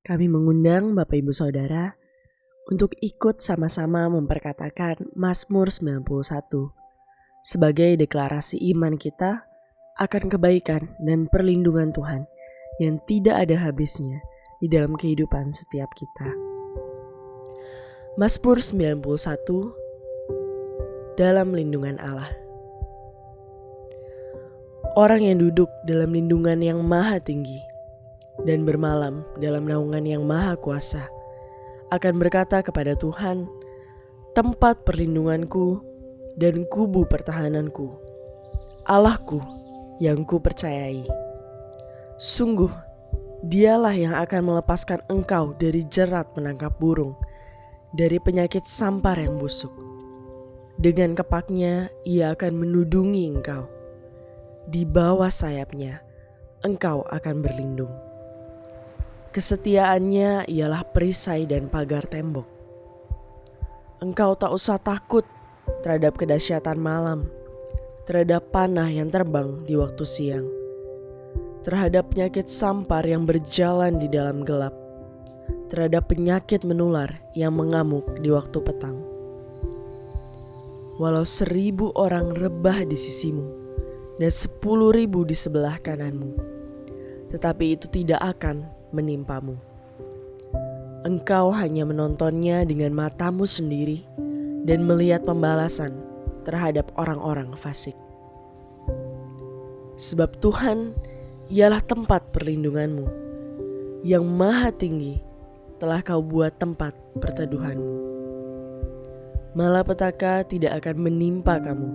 Kami mengundang Bapak Ibu Saudara untuk ikut sama-sama memperkatakan Mazmur 91 sebagai deklarasi iman kita akan kebaikan dan perlindungan Tuhan yang tidak ada habisnya di dalam kehidupan setiap kita. Mazmur 91 dalam lindungan Allah. Orang yang duduk dalam lindungan yang maha tinggi dan bermalam dalam naungan yang maha kuasa akan berkata kepada Tuhan, tempat perlindunganku dan kubu pertahananku, Allahku yang ku percayai. Sungguh, dialah yang akan melepaskan engkau dari jerat menangkap burung, dari penyakit sampar yang busuk. Dengan kepaknya ia akan menudungi engkau. Di bawah sayapnya engkau akan berlindung. Kesetiaannya ialah perisai dan pagar tembok. Engkau tak usah takut terhadap kedahsyatan malam, terhadap panah yang terbang di waktu siang, terhadap penyakit sampar yang berjalan di dalam gelap, terhadap penyakit menular yang mengamuk di waktu petang. Walau 1.000 orang rebah di sisimu dan 10.000 di sebelah kananmu, tetapi itu tidak akan menimpamu. Engkau hanya menontonnya dengan matamu sendiri dan melihat pembalasan terhadap orang-orang fasik. Sebab Tuhan ialah tempat perlindunganmu, yang maha tinggi telah kau buat tempat perteduhanmu. Malapetaka tidak akan menimpa kamu,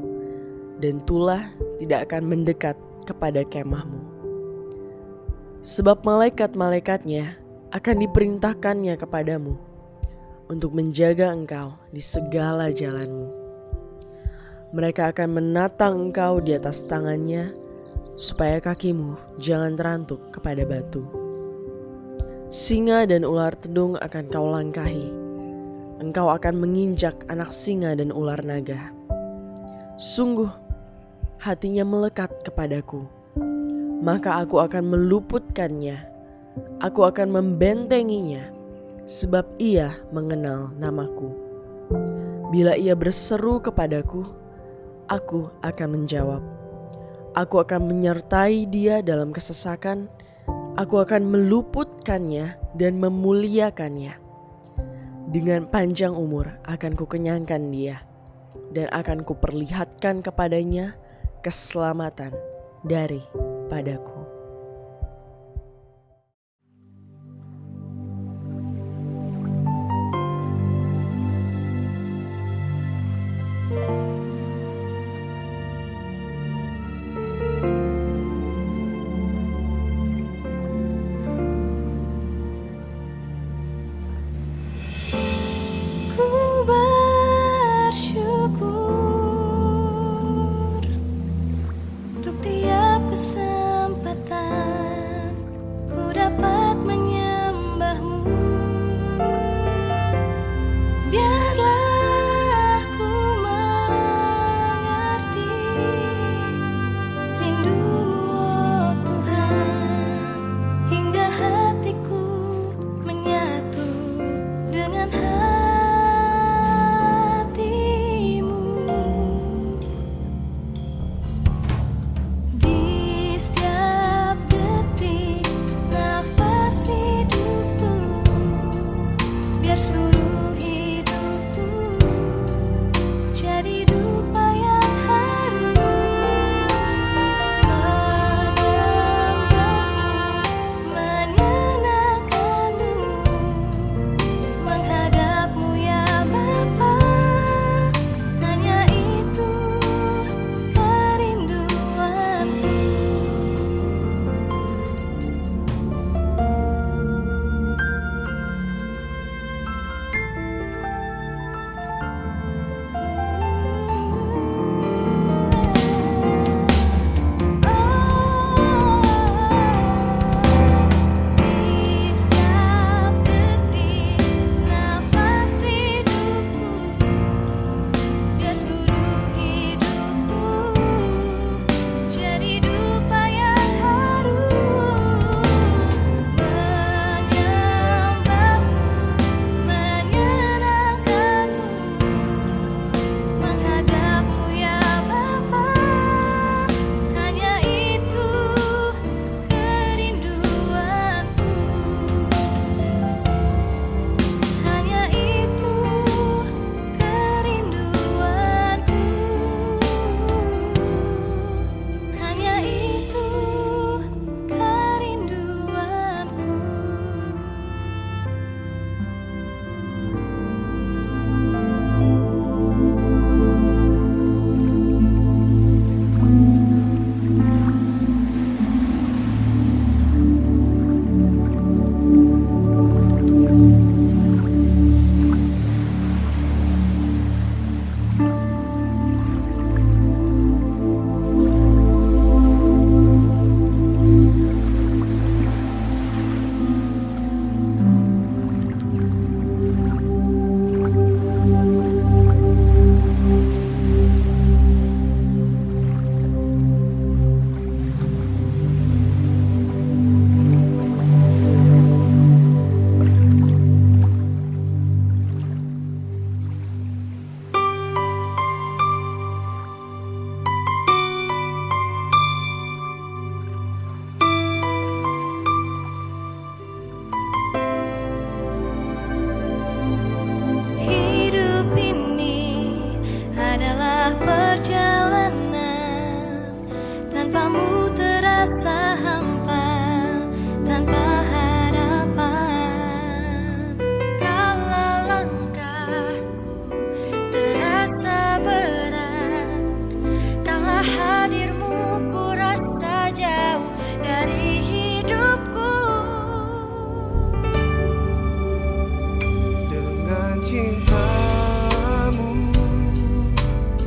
dan tulah tidak akan mendekat kepada kemahmu. Sebab malaikat-malaikatnya akan diperintahkannya kepadamu untuk menjaga engkau di segala jalanmu. Mereka akan menatang engkau di atas tangannya supaya kakimu jangan terantuk kepada batu. Singa dan ular tedung akan kau langkahi. Engkau akan menginjak anak singa dan ular naga. Sungguh, hatinya melekat kepadaku, maka aku akan meluputkannya. Aku akan membentenginya, sebab ia mengenal namaku. Bila ia berseru kepadaku, aku akan menjawab. Aku akan menyertai dia dalam kesesakan. Aku akan meluputkannya dan memuliakannya. Dengan panjang umur akan kukenyangkan dia, dan akan kuperlihatkan kepadanya keselamatan daripadaku. Ku bersyukur untuk tiap kesempatan cintamu,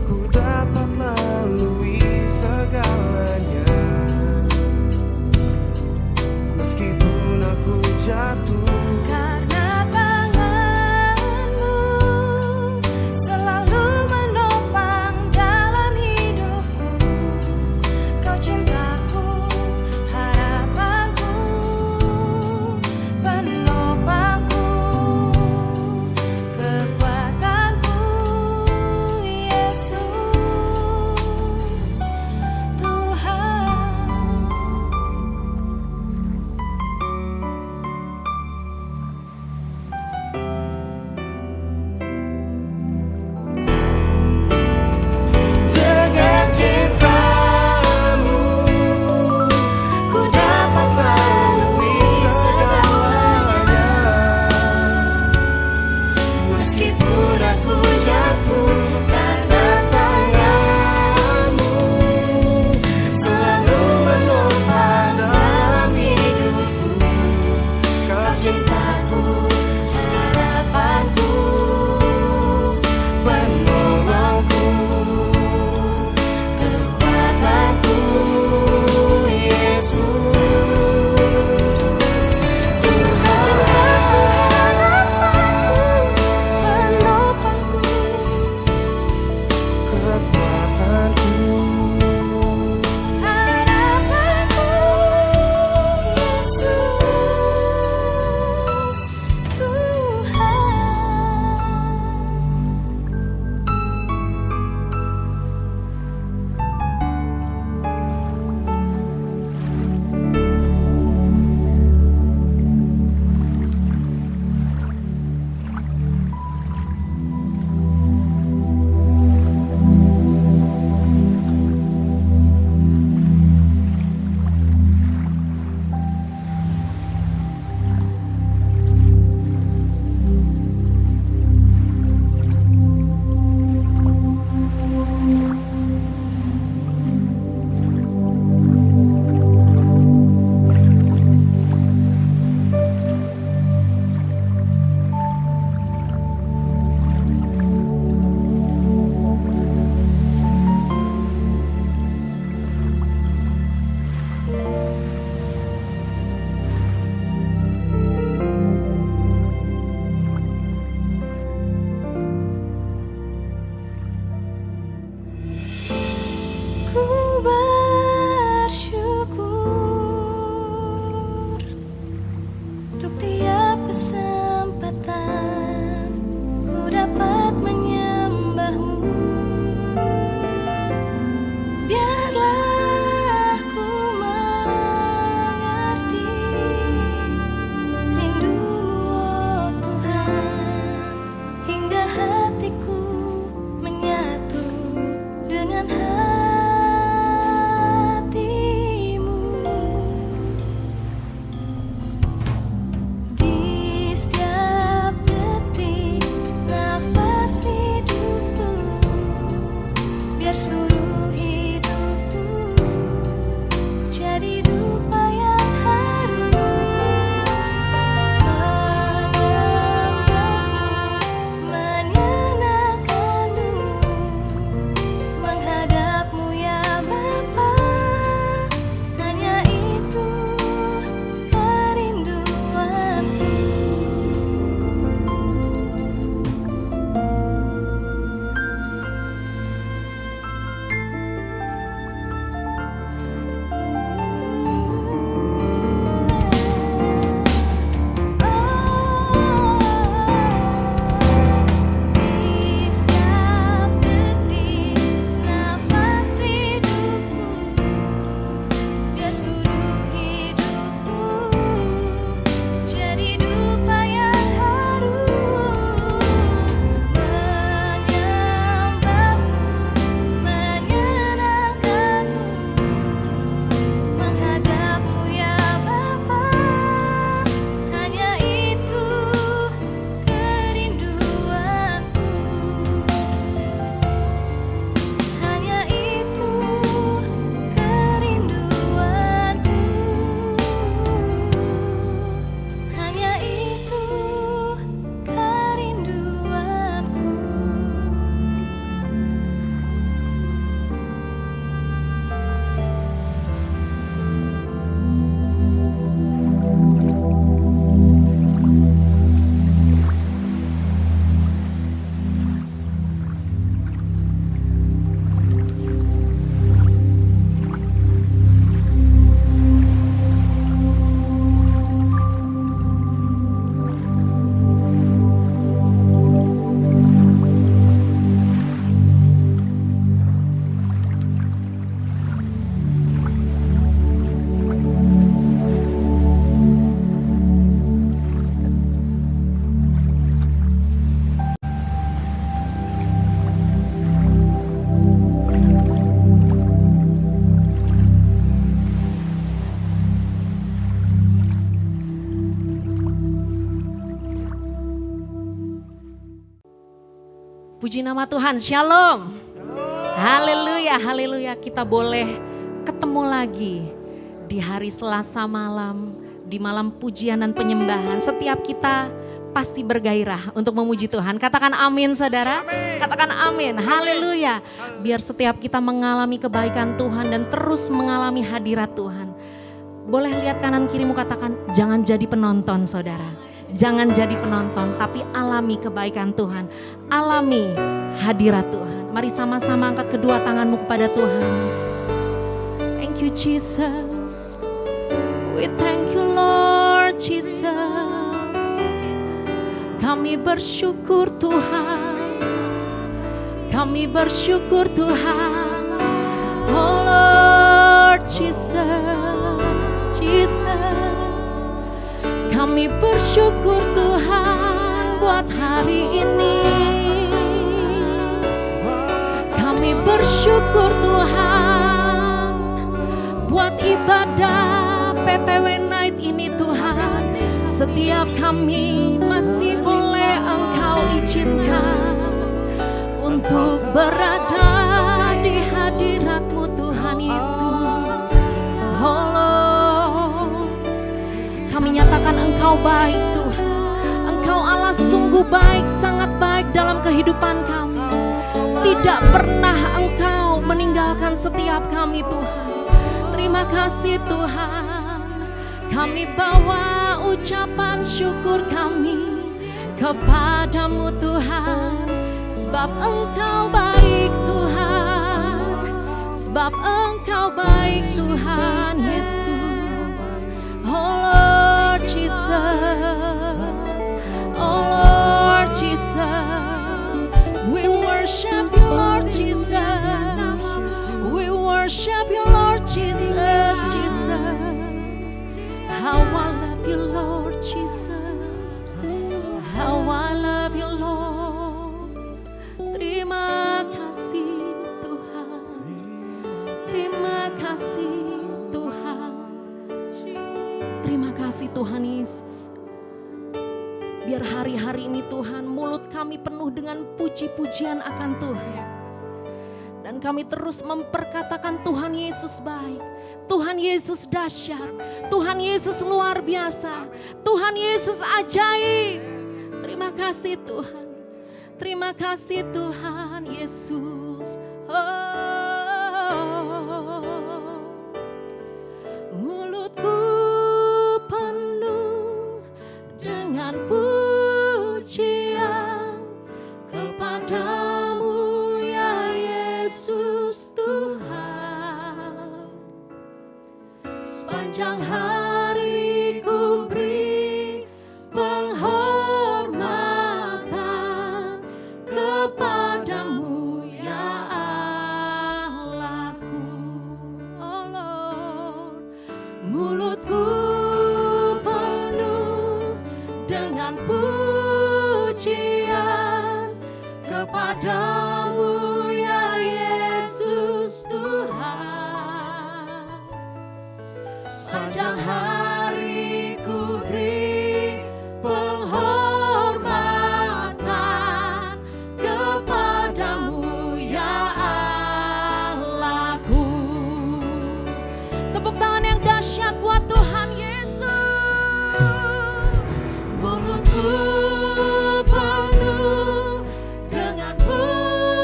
ku dapat lalui segalanya. Meskipun aku jatuh, Karena tanganmu selalu menopang dalam hidupku. Kau cintaku, harapanku, penopangku, kekuatanku, Yesus Tuhan. dengan cintamu, Ku dapat lalui segalanya. Meskipun aku jatuh, karena tanganmu selalu menopang dalam hidupku. Kau cintaku, harapanku, penolongku, kekuatanku, Yesus Tuhan. Penopangku, kekuatanku. harapanku, Yesus Tuhan. Ku bersyukur untuk tiap kesempatan ku dapat menyembahmu. Biarlah ku mengerti rindumu, oh Tuhan, hingga hatiku menyatu dengan hatimu. Di setiap detik nafas hidupku, biar seluruh hidupku jadi dupa yang harum. Mengenangmu, menyenangkanmu, menghadapmu ya Bapa, hanya itu kerinduanku. Puji nama Tuhan, shalom. Haleluya, haleluya. Kita boleh ketemu lagi di hari Selasa malam, di malam pujian dan penyembahan. Setiap kita pasti bergairah untuk memuji Tuhan. Katakan amin saudara, katakan amin, haleluya. Biar setiap kita mengalami kebaikan Tuhan dan terus mengalami hadirat Tuhan. Boleh lihat kanan kirimu, katakan jangan jadi penonton saudara. Jangan jadi penonton, tapi alami kebaikan Tuhan. Alami hadirat Tuhan. Mari sama-sama angkat kedua tanganmu kepada Tuhan. Thank you Jesus. We thank you Lord Jesus. Kami bersyukur Tuhan. Kami bersyukur Tuhan. Oh Lord Jesus, Jesus. Kami bersyukur Tuhan buat hari ini. Kami bersyukur Tuhan buat ibadah PPW Night ini Tuhan. Setiap kami masih boleh Engkau izinkan untuk berada di hadirat-Mu Tuhan Yesus. Oh Lord, kami nyatakan Engkau baik Tuhan. Engkau Allah sungguh baik, sangat baik dalam kehidupan kami. Tidak pernah Engkau meninggalkan setiap kami Tuhan. Terima kasih Tuhan. Kami bawa ucapan syukur kami kepadamu Tuhan. Sebab Engkau baik Tuhan. Sebab Engkau baik Tuhan Yesus. Oh Lord Jesus, oh Lord Jesus, we worship you Lord Jesus, we worship you Lord Jesus, Jesus. How I love you Lord Jesus, how I love you Lord. Terima kasih Tuhan, terima kasih Tuhan. Terima kasih Tuhan Yesus. Biar hari-hari ini Tuhan mulut kami penuh dengan puji-pujian akan Tuhan. Dan kami terus memperkatakan Tuhan Yesus baik. Tuhan Yesus dahsyat. Tuhan Yesus luar biasa. Tuhan Yesus ajaib. Terima kasih Tuhan. Terima kasih Tuhan Yesus. Mulutku dengan pujian kepadamu ya Yesus Tuhan. Sepanjang hari ku beri penghormatan kepadamu ya Allahku. Oh Lord, mulutku dengan pujian kepadamu ya Yesus Tuhan. Sepanjang hari ku beri penghormatan kepadamu ya Allahku. Tepuk tangan yang dahsyat buat Tuhan Yesus. Mulutku penuh dengan pujian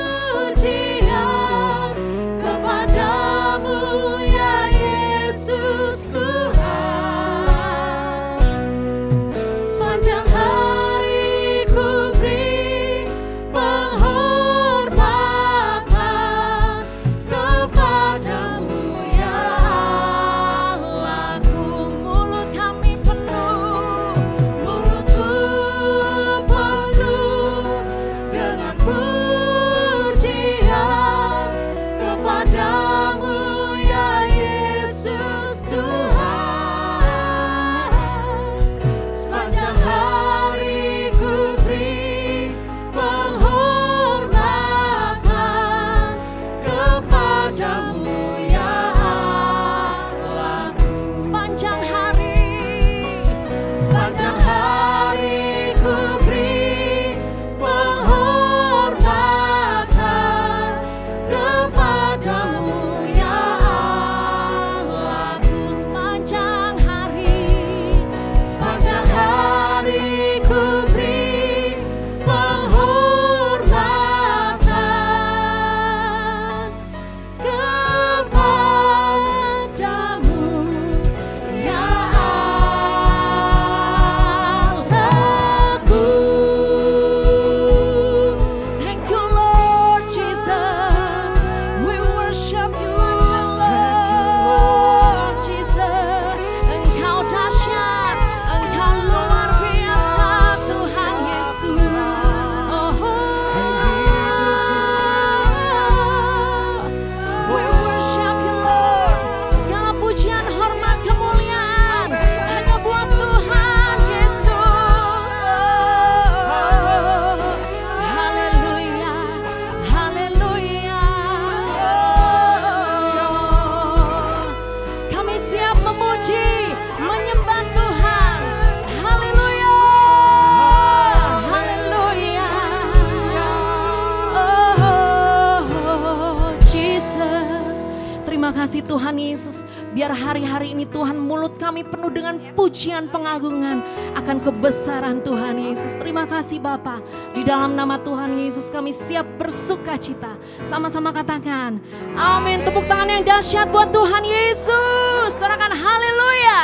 Tuhan Yesus. Biar hari-hari ini Tuhan mulut kami penuh dengan pujian pengagungan akan kebesaran Tuhan Yesus. Terima kasih Bapa. Di dalam nama Tuhan Yesus kami siap bersuka cita. Sama-sama katakan amin. Tepuk tangan yang dahsyat buat Tuhan Yesus. Serahkan haleluya.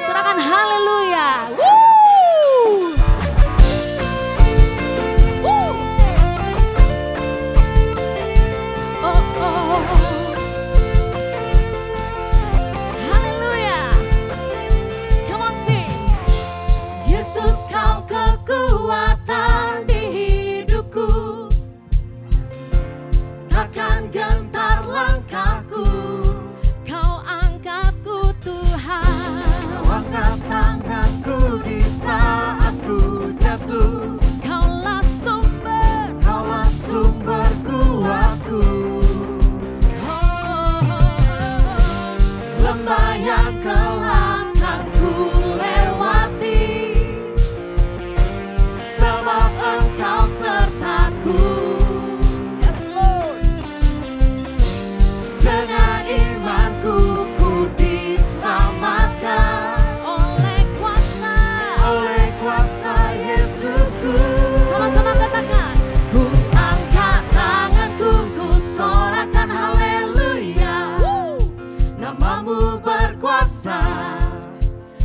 Serahkan haleluya. Woo! Yesus, kau kekuatan di hidupku, takkan gentar langkahku. Kau angkatku Tuhan, Kau angkat tanganku di saat ku jatuh. Kaulah sumber, Kaulah sumber kuatku. Lembah yang kelam kan ku lewati, sebab Engkau sertaku. Yes Lord. Dengan imanku ku diselamatkan Oleh kuasa Yesusku. sama-sama katakan, Ku angkat tanganku, ku sorakan haleluya. Namamu berkuasa,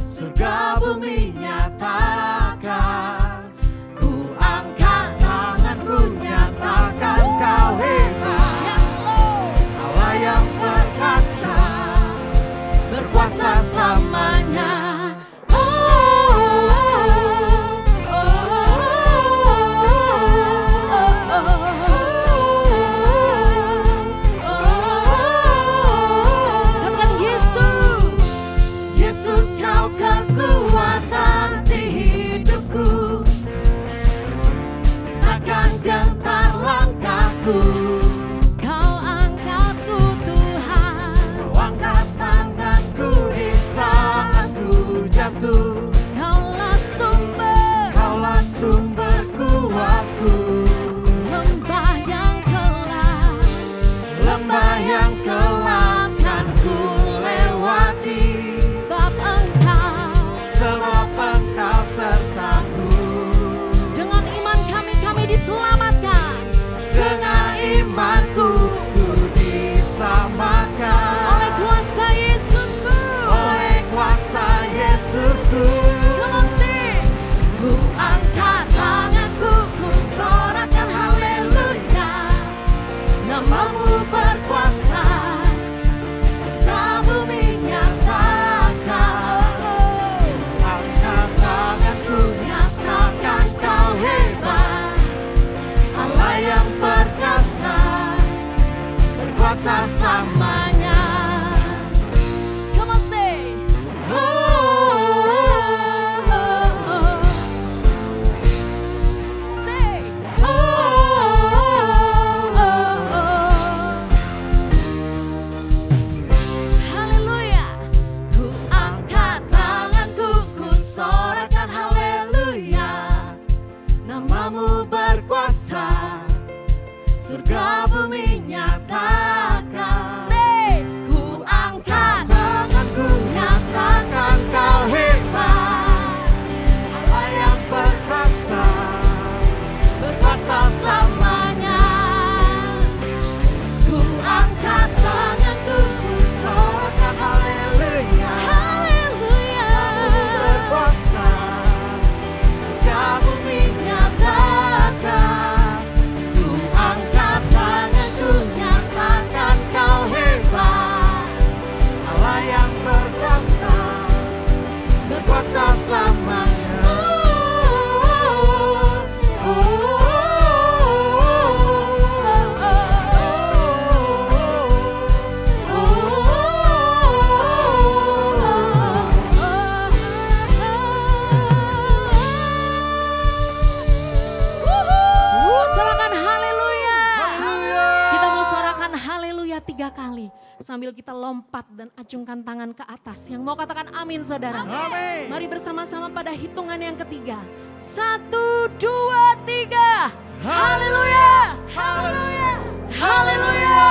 surga bumi nyatakan. Ku angkat tanganku, nyatakan kau hebat. yes Lord. Allah yang perkasa, berkuasa selamanya. Katakan Yesus. Yesus, kau kekuatan di hidupku, takkan gentar langkahku. Kau angkatku Tuhan, Kau angkat tanganku di saat ku jatuh. Kaulah sumber, Kaulah sumber kuatku. lembah yang kelam, Lembah yang kelam kan ku lewati, sebab Engkau sertaku. dengan iman kami diselamatkan. Dengan imanku ku diselamatkan Oleh kuasa Yesusku. oleh kuasa Yesusku. Come on sing. Ku angkat tanganku, ku sorakan haleluya. Namamu berkuasa, serta bumi nyatakan. Angkat tanganku, nyatakan kau hebat. Allah yang perkasa, berkuasa selamanya. Come on sing. Sing. Haleluya. Ku angkat tanganku, ku sorakan haleluya. Namamu berkuasa, surga bumi nyatakan. Sing. Ku angkat tanganku, nyatakan kau hebat. Allah yang perkasa, berkuasa selamanya. Ku angkat tanganku, ku sorakan haleluya. Haleluya. Namamu berkuasa, surga bumi nyatakan. Ku angkat tanganku, nyatakan kau hebat. Allah yang berkuasa, berkuasa selamanya. Sorakan haleluya. Kita mau sorakan haleluya 3 kali. Sambil kita lompat dan acungkan tangan ke atas. Yang mau katakan amin saudara. Amin. Mari bersama-sama pada hitungan yang ketiga. 1, 2, 3. Haleluya. Haleluya. Haleluya.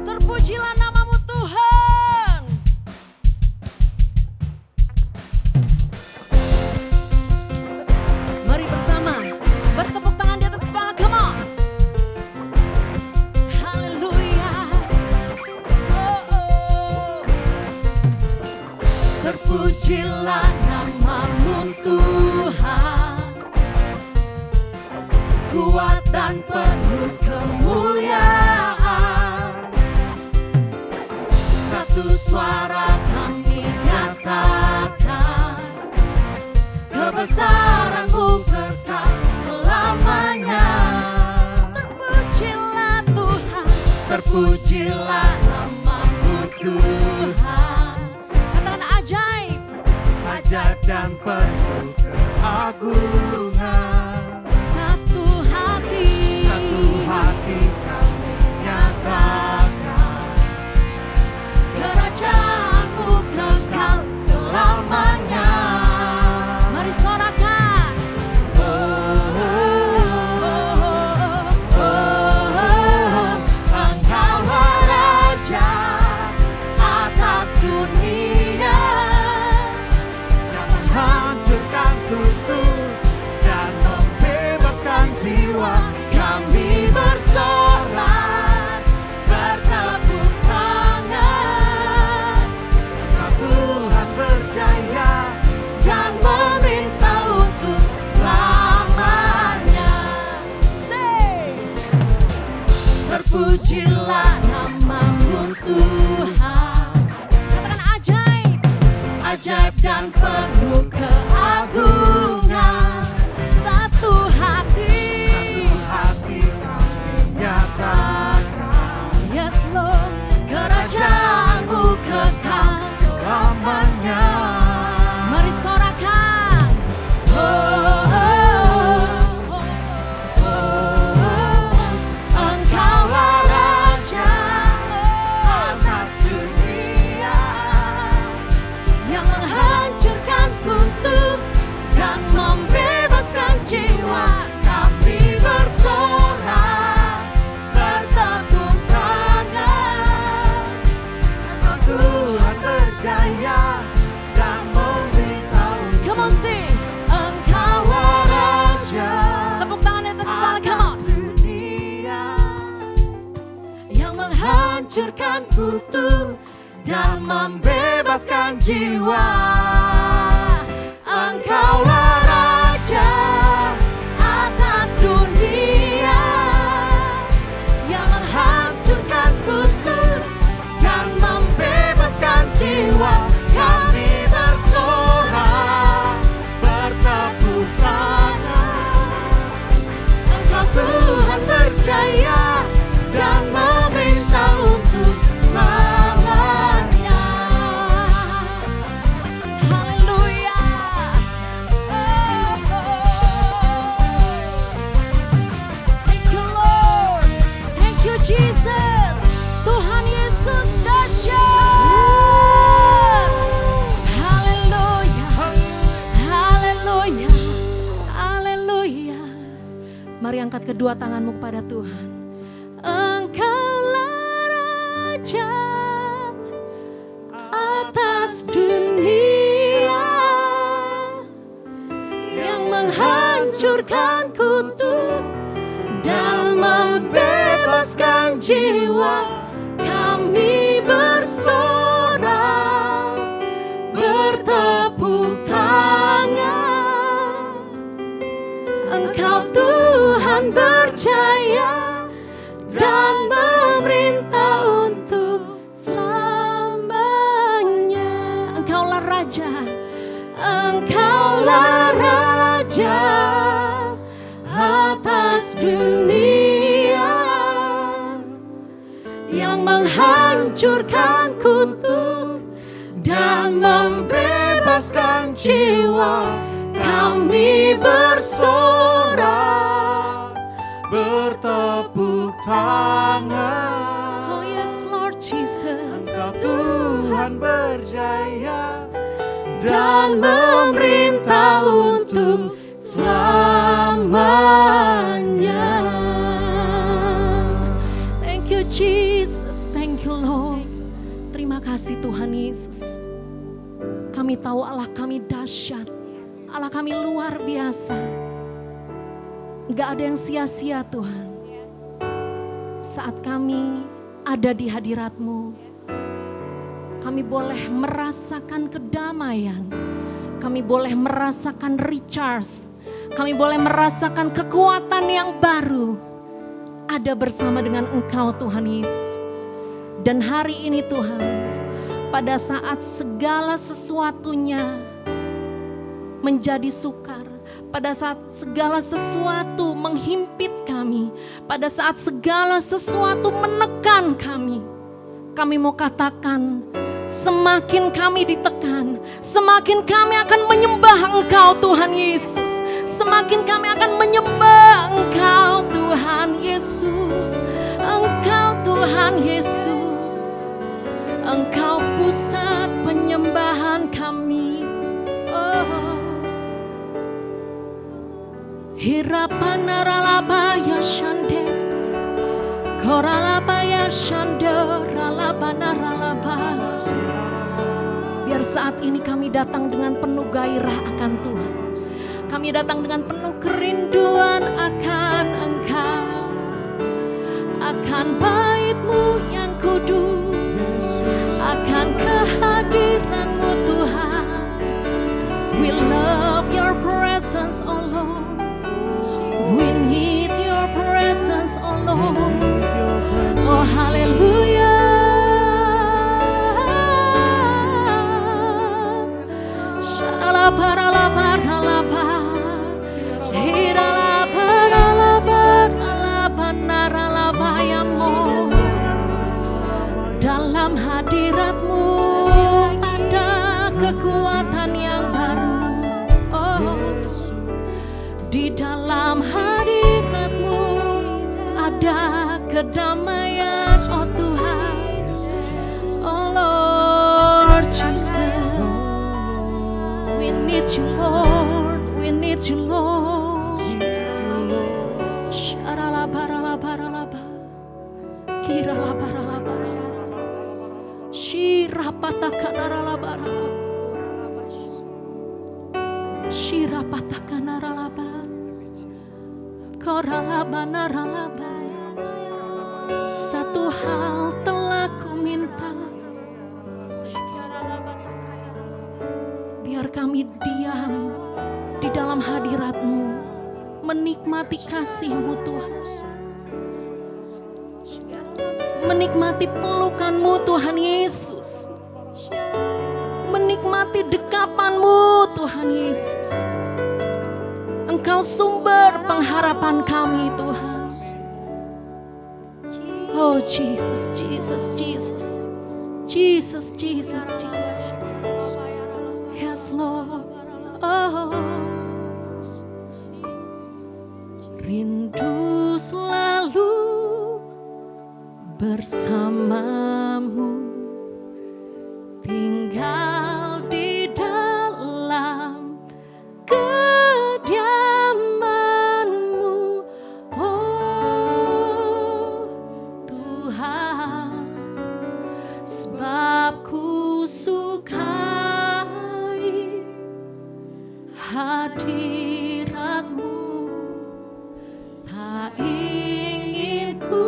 Terpujilah namun Tuhan kuat dan penuh kemuliaan. Satu suara kami nyatakan, kebesaran-Mu kekal selamanya. Terpujilah Tuhan, terpujilah nama-Mu Tuhan. Katakan ajaib, ajaib dan penuh keagungan. satu hati Kami nyatakan, kerajaan-Mu kekal selamanya. Mari sorakan. Engkaulah Raja atas dunia, yang menghancurkan kutub dan membebaskan jiwa. kami bersorak bertepuk tangan. Engkau Tuhan berjaya, Dan memerintah untuk selamanya. Say, terpujilah nama-Mu Tuhan. Katakan ajaib, ajaib dan penuh keagungan. Satu hati, hati kami nyatakan, yes Lord, kerajaan-Mu kekal selamanya. Mari sorakan. Engkaulah Raja Atas dunia, yang menghancurkan kutub dan membebaskan jiwa. Kami bersorak bertepuk tangan. Engkau Tuhan berjaya dan memerintah Come on sing. Engkaulah Raja. Tepuk tangan di atas kepala, come on. dunia. Yang menghancurkan kutub dan membebaskan jiwa. Engkaulah Raja atas dunia, yang menghancurkan kutub dan membebaskan jiwa. Kami bersorak bertepuk tangan. Engkau Tuhan berjaya dan memerintah untuk selamanya. Haleluya. Thank you Lord. Thank you Jesus. Tuhan Yesus dahsyat. Haleluya. Haleluya. Haleluya. Mari angkat kedua tanganmu kepada Tuhan. Engkaulah Raja atas dunia, yang menghancurkan kutub dan membebaskan jiwa. Kami bersorak bertepuk tangan. Engkau Tuhan berjaya dan memerintah untuk selamanya. Engkaulah Raja, Engkaulah Raja atas dunia, yang menghancurkan kutub dan membebaskan jiwa. Kami bersorak Bertepuk tangan. Oh yes Lord Jesus. Engkau Tuhan berjaya Dan memerintah untuk selamanya. Thank you Jesus, thank you Lord. Terima kasih Tuhan Yesus. Kami tahu Allah kami dahsyat, Allah kami luar biasa. Gak ada yang sia-sia Tuhan. Saat kami ada di hadirat-Mu, kami boleh merasakan kedamaian, Kami boleh merasakan recharge. Kami boleh merasakan kekuatan yang baru. Ada bersama dengan Engkau Tuhan Yesus. Dan hari ini Tuhan, pada saat segala sesuatunya menjadi sukar, pada saat segala sesuatu menghimpit kami, pada saat segala sesuatu menekan kami mau katakan, semakin kami ditekan, semakin kami akan menyembah Engkau Tuhan Yesus. Semakin kami akan menyembah Engkau Tuhan Yesus. Engkau Tuhan Yesus. Engkau pusat penyembahan kami. Oh. Hirapanaralabaya shande. Koralabaya shande ralabanaralaba. Biar saat ini kami datang dengan penuh gairah akan Tuhan. Kami datang dengan penuh kerinduan akan Engkau. Akan bait-Mu yang kudus. Akan kehadiran-Mu Tuhan. We love your presence, oh Lord. We need your presence, oh Lord. Oh haleluya. Shalalabaralabaralaba. Hiralabaralabaralabanaralabayamo. Dalam hadirat-Mu ada kekuatan yang baru. Oh, di dalam hadirat-Mu ada kedamaian, oh Tuhan. Oh Lord Jesus, we need you Lord, we need you Lord. Sharalabaralabaralaba, kiralabaralabaralaba, shirapatakanaralabaralaba, shirapatakanaralaba, koralabanaralaba. Satu hal telah ku minta, biar kami diam di dalam hadirat-Mu, menikmati kasih-Mu Tuhan, menikmati pelukan-Mu Tuhan Yesus, menikmati dekapan-Mu Tuhan Yesus. Engkau sumber pengharapan kami Tuhan. Oh Jesus, Jesus, Jesus, Jesus, Jesus, Jesus. Yes Lord. Oh, rindu selalu bersamamu, tinggal di dalam kediaman-Mu, oh Tuhan, sebab ku sukai hadirat-Mu, tak ingin ku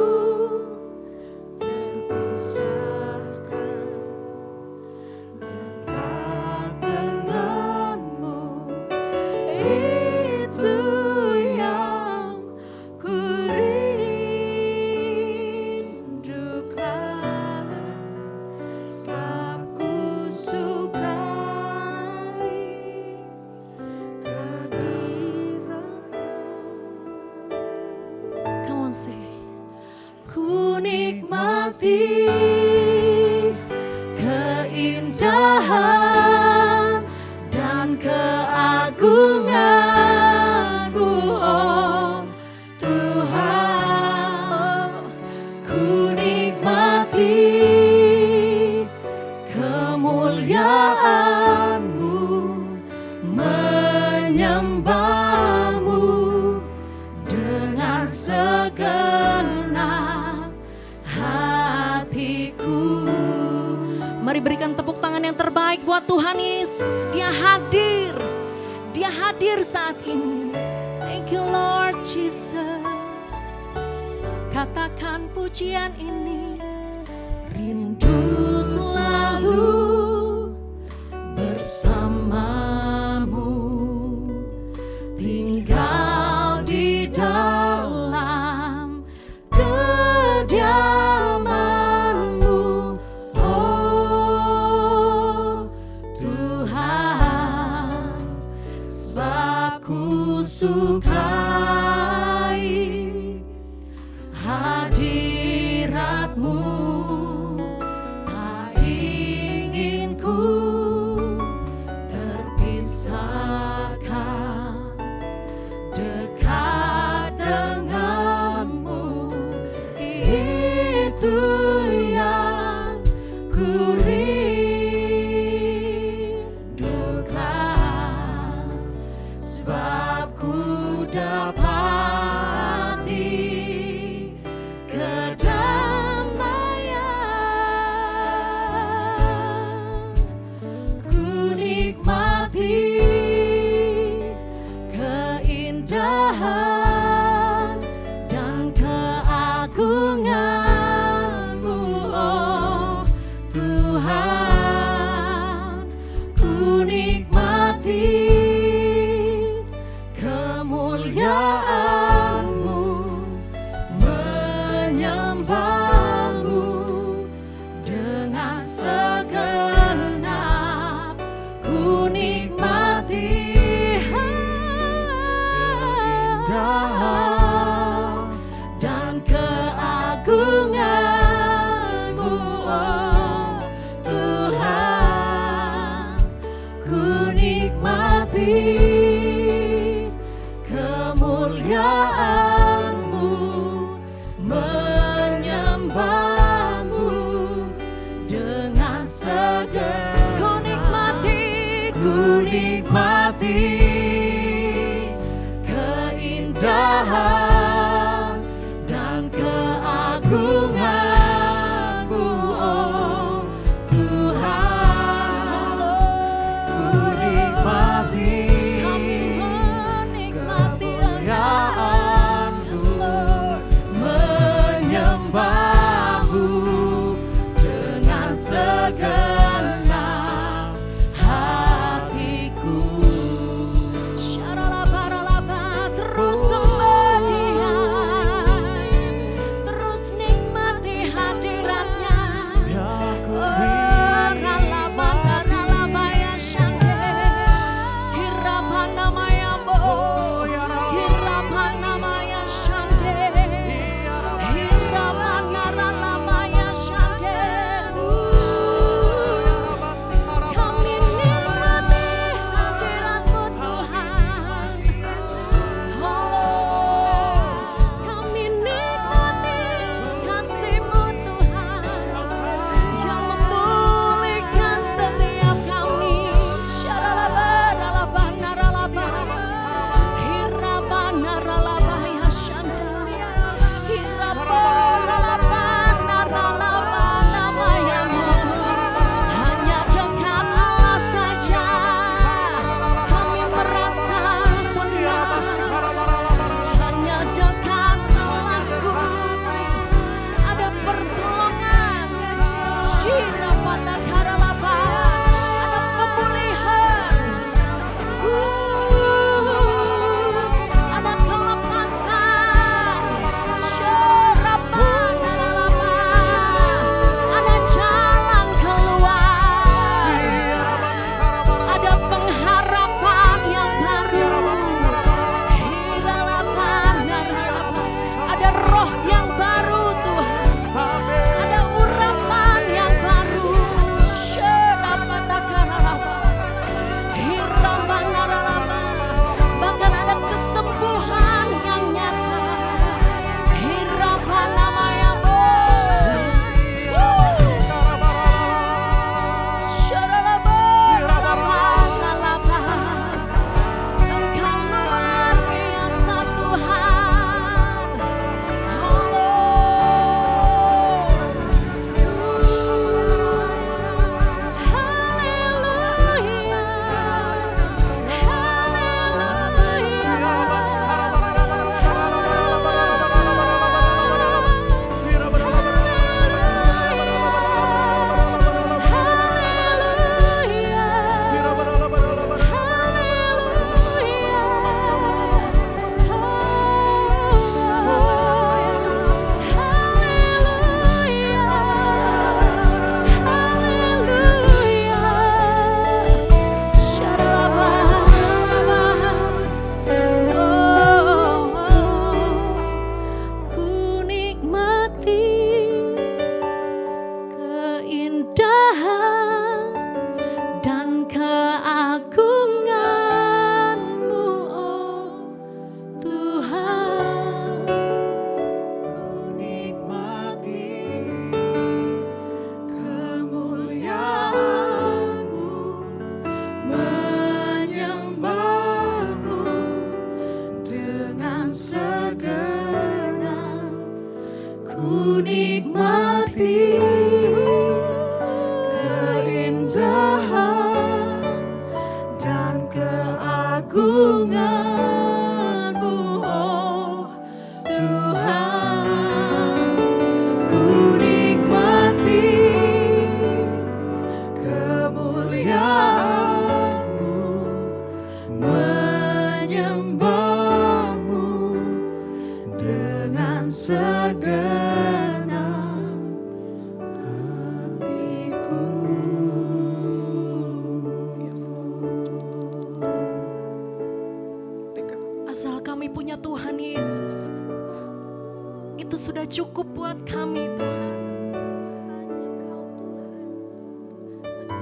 ku nikmati keindahan dan keagungan-Mu, oh Tuhan. Ku nikmati kemuliaan-Mu, menyembah-Mu dengan segenap hatiku. Mari berikan tepuk tangan yang terbaik buat Tuhan Yesus. Dia hadir. Dia hadir saat ini. Thank you Lord Jesus. Katakan pujian ini. Rindu selalu bersama sebab ku sukai hadirat-Mu, tak ingin ku terpisahkan dekat denganmu. Itu yang ku rindukan, sebab ku dapati kedamaian, ku nikmati keindahan dan keagungan-Mu, oh Tuhan. Ku nikmati kemuliaan-Mu, menyembah-Mu dengan segenap. Ku nikmati keindahan dan keagungan-Mu, oh Tuhan. Ku nikmati kemuliaan-Mu, menyembah-Mu dengan segenap. Ku nikmati keindahan dan keagungan-Mu, oh Tuhan. Ku nikmati agungan-Mu, oh Tuhan. Ku nikmati kemuliaan-Mu, menyembah-Mu dengan segenap hatiku. Asal kami punya Tuhan Yesus, itu sudah cukup buat kami Tuhan.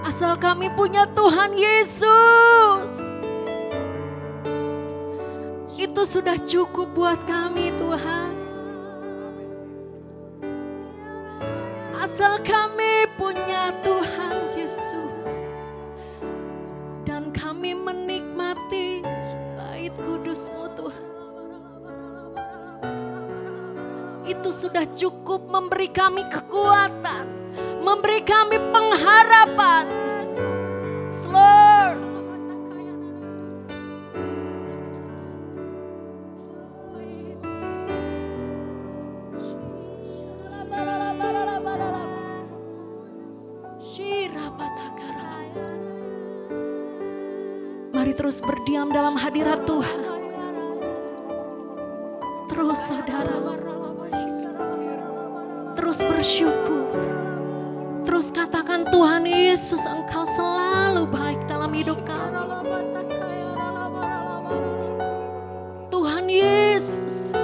Asal kami punya Tuhan Yesus, itu sudah cukup buat kami Tuhan. Asal kami punya Tuhan Yesus, dan kami menikmati bait kudus-Mu Tuhan, itu sudah cukup memberi kami kekuatan, memberi kami pengharapan. Lord, mari terus berdiam dalam hadirat Tuhan. Terus saudara, terus bersyukur. Terus katakan, Tuhan Yesus, Engkau selalu baik dalam hidup kami. Tuhan Yesus,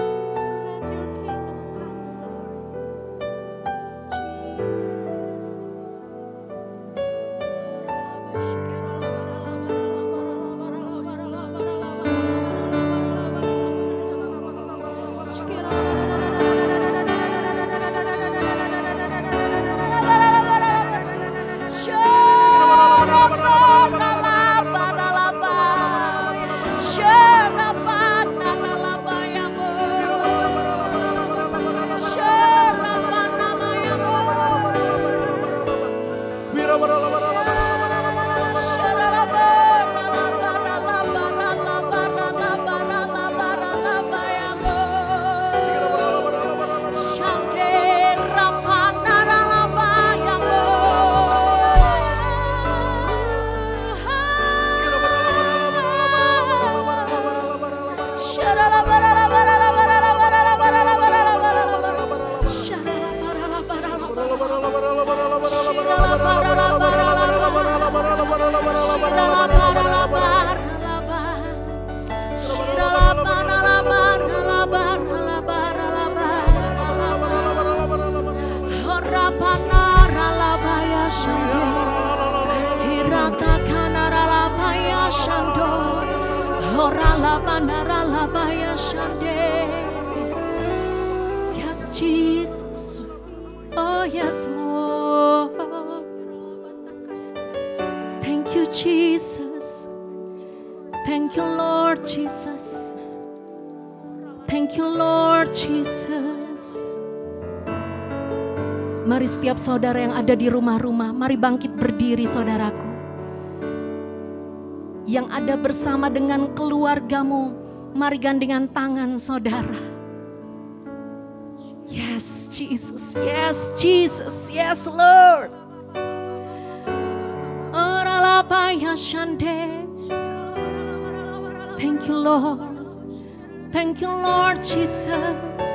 yes Jesus, oh yes Lord. Thank you Jesus, thank you Lord Jesus, thank you Lord Jesus. Mari setiap saudara yang ada di rumah-rumah, mari bangkit berdiri saudaraku. Yang ada bersama dengan keluargamu, mari gandengan tangan saudara. Yes Jesus, yes Jesus, yes Lord. Thank you Lord, thank you Lord Jesus.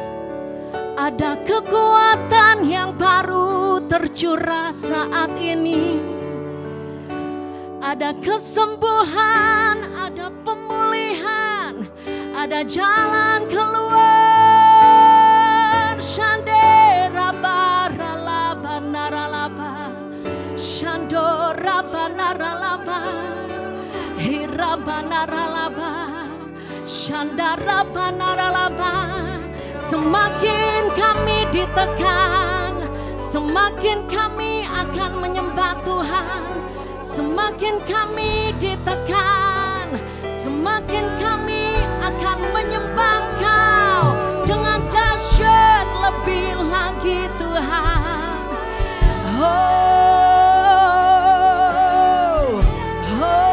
Ada kekuatan yang baru tercurah saat ini. Ada kesembuhan, ada pemulihan, ada jalan keluar. Shandera baralaba naralaba, Shandora banaralaba, Hiraba naralaba, Shandara banaralaba. Semakin kami ditekan, semakin kami akan menyembah Tuhan. Semakin kami ditekan, semakin kami akan menyembah Engkau dengan dahsyat lebih lagi Tuhan. Oh, oh,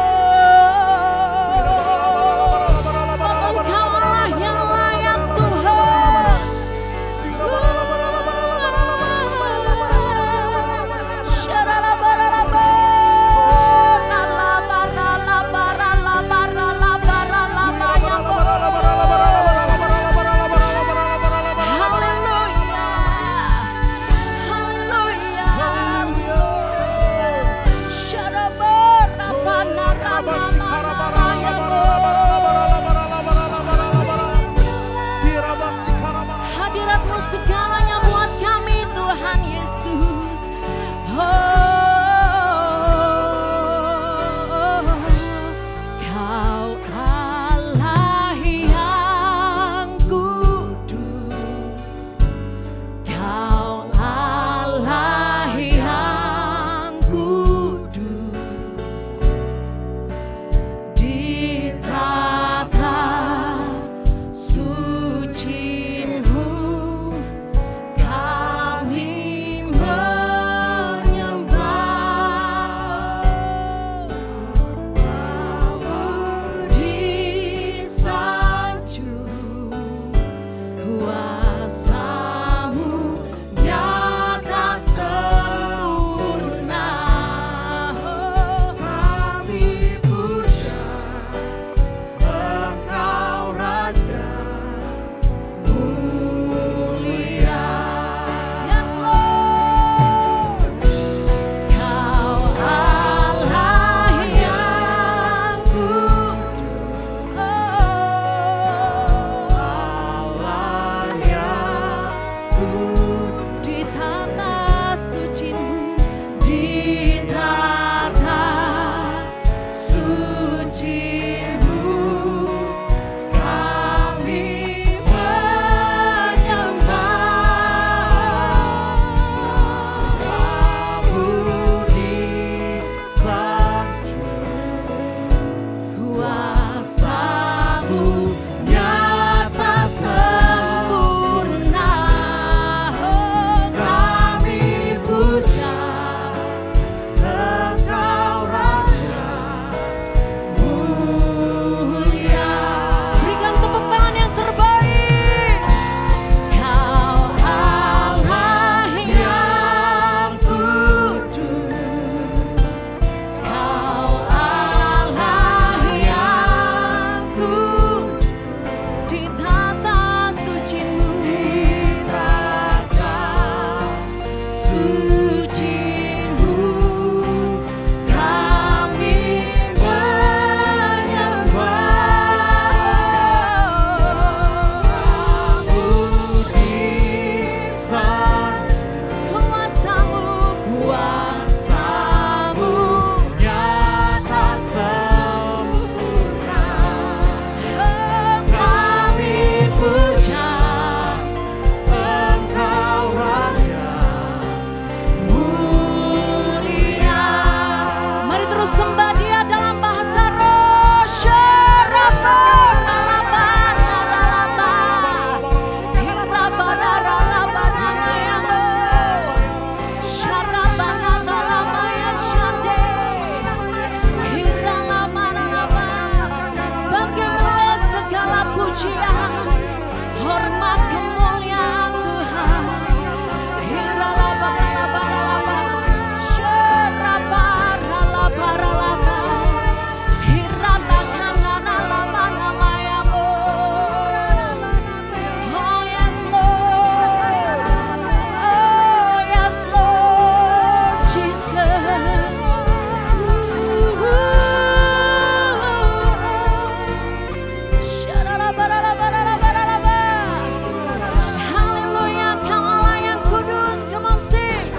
Haleluya, Kau Allah yang kudus. Come on sing.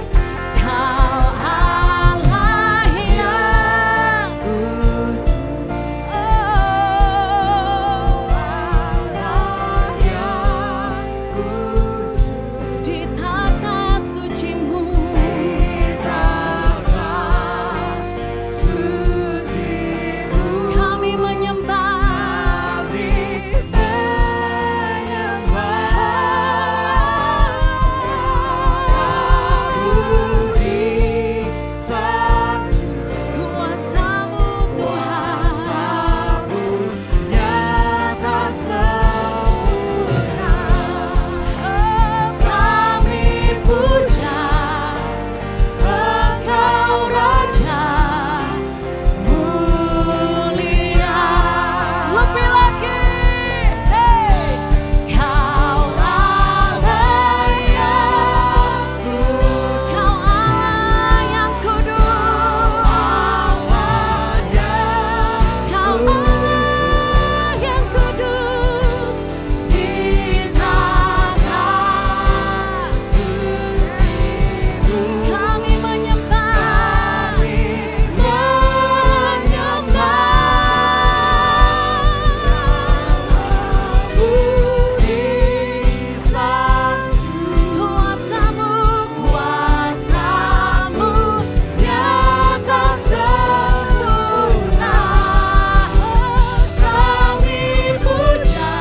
Kau Allah yang di tata suci-Mu. Kami menyembah. Kuasa-Mu Tuhan. Kami puja Engkau Raja mulia. Lebih lagi, hey. Kau Allah yang kudus. Kau Allah yang kudus di tata suci-Mu. Kami menyembah. Kuasa-Mu nyata sempurna. Kami puja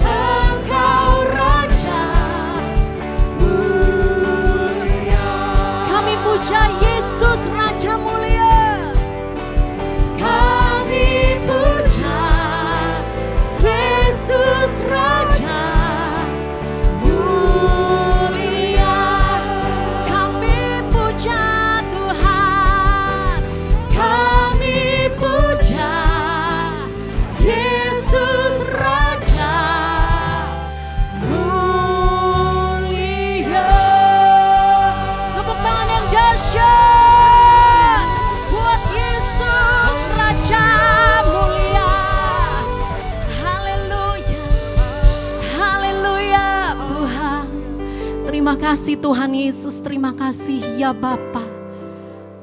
Engkau Raja mulia. Kami puja Yesus Raja mulia. Kami puja Yesus Raja mulia. Kami puja Tuhan. Kami puja Yesus Raja mulia. Tepuk tangan yang dahsyat buat Yesus Raja mulia. Haleluya. Haleluya Tuhan. Terima kasih Tuhan Yesus, terima kasih ya Bapa.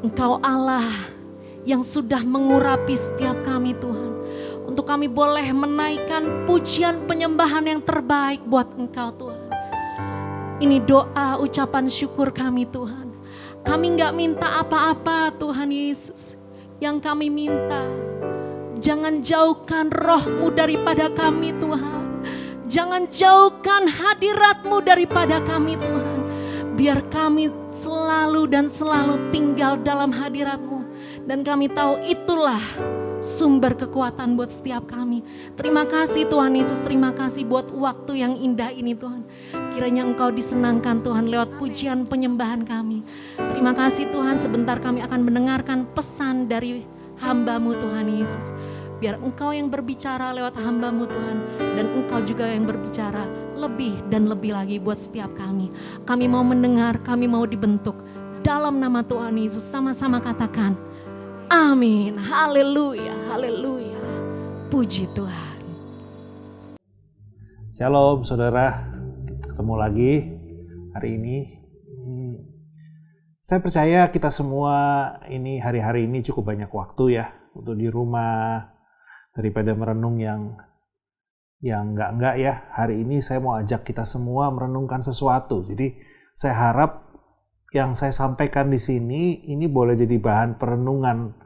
Engkau Allah yang sudah mengurapi setiap kami Tuhan. Untuk kami boleh menaikkan pujian penyembahan yang terbaik buat Engkau Tuhan. Ini doa ucapan syukur kami Tuhan. Kami gak minta apa-apa Tuhan Yesus. Yang kami minta, jangan jauhkan roh-Mu daripada kami Tuhan. Jangan jauhkan hadirat-Mu daripada kami Tuhan. Biar kami selalu dan selalu tinggal dalam hadirat-Mu. Dan kami tahu itulah sumber kekuatan buat setiap kami. Terima kasih Tuhan Yesus, terima kasih buat waktu yang indah ini Tuhan. Kiranya Engkau disenangkan Tuhan lewat pujian penyembahan kami. Terima kasih Tuhan, sebentar kami akan mendengarkan pesan dari hamba-Mu Tuhan Yesus. Biar Engkau yang berbicara lewat hamba-Mu Tuhan. Dan Engkau juga yang berbicara lebih dan lebih lagi buat setiap kami. Kami mau mendengar, kami mau dibentuk. Dalam nama Tuhan Yesus sama-sama katakan amin. Haleluya, haleluya. Puji Tuhan. Shalom saudara, ketemu lagi hari ini. Saya percaya kita semua ini hari-hari ini cukup banyak waktu ya untuk di rumah daripada merenung yang enggak ya. Hari ini saya mau ajak kita semua merenungkan sesuatu. Jadi saya harap yang saya sampaikan di sini ini boleh jadi bahan perenungan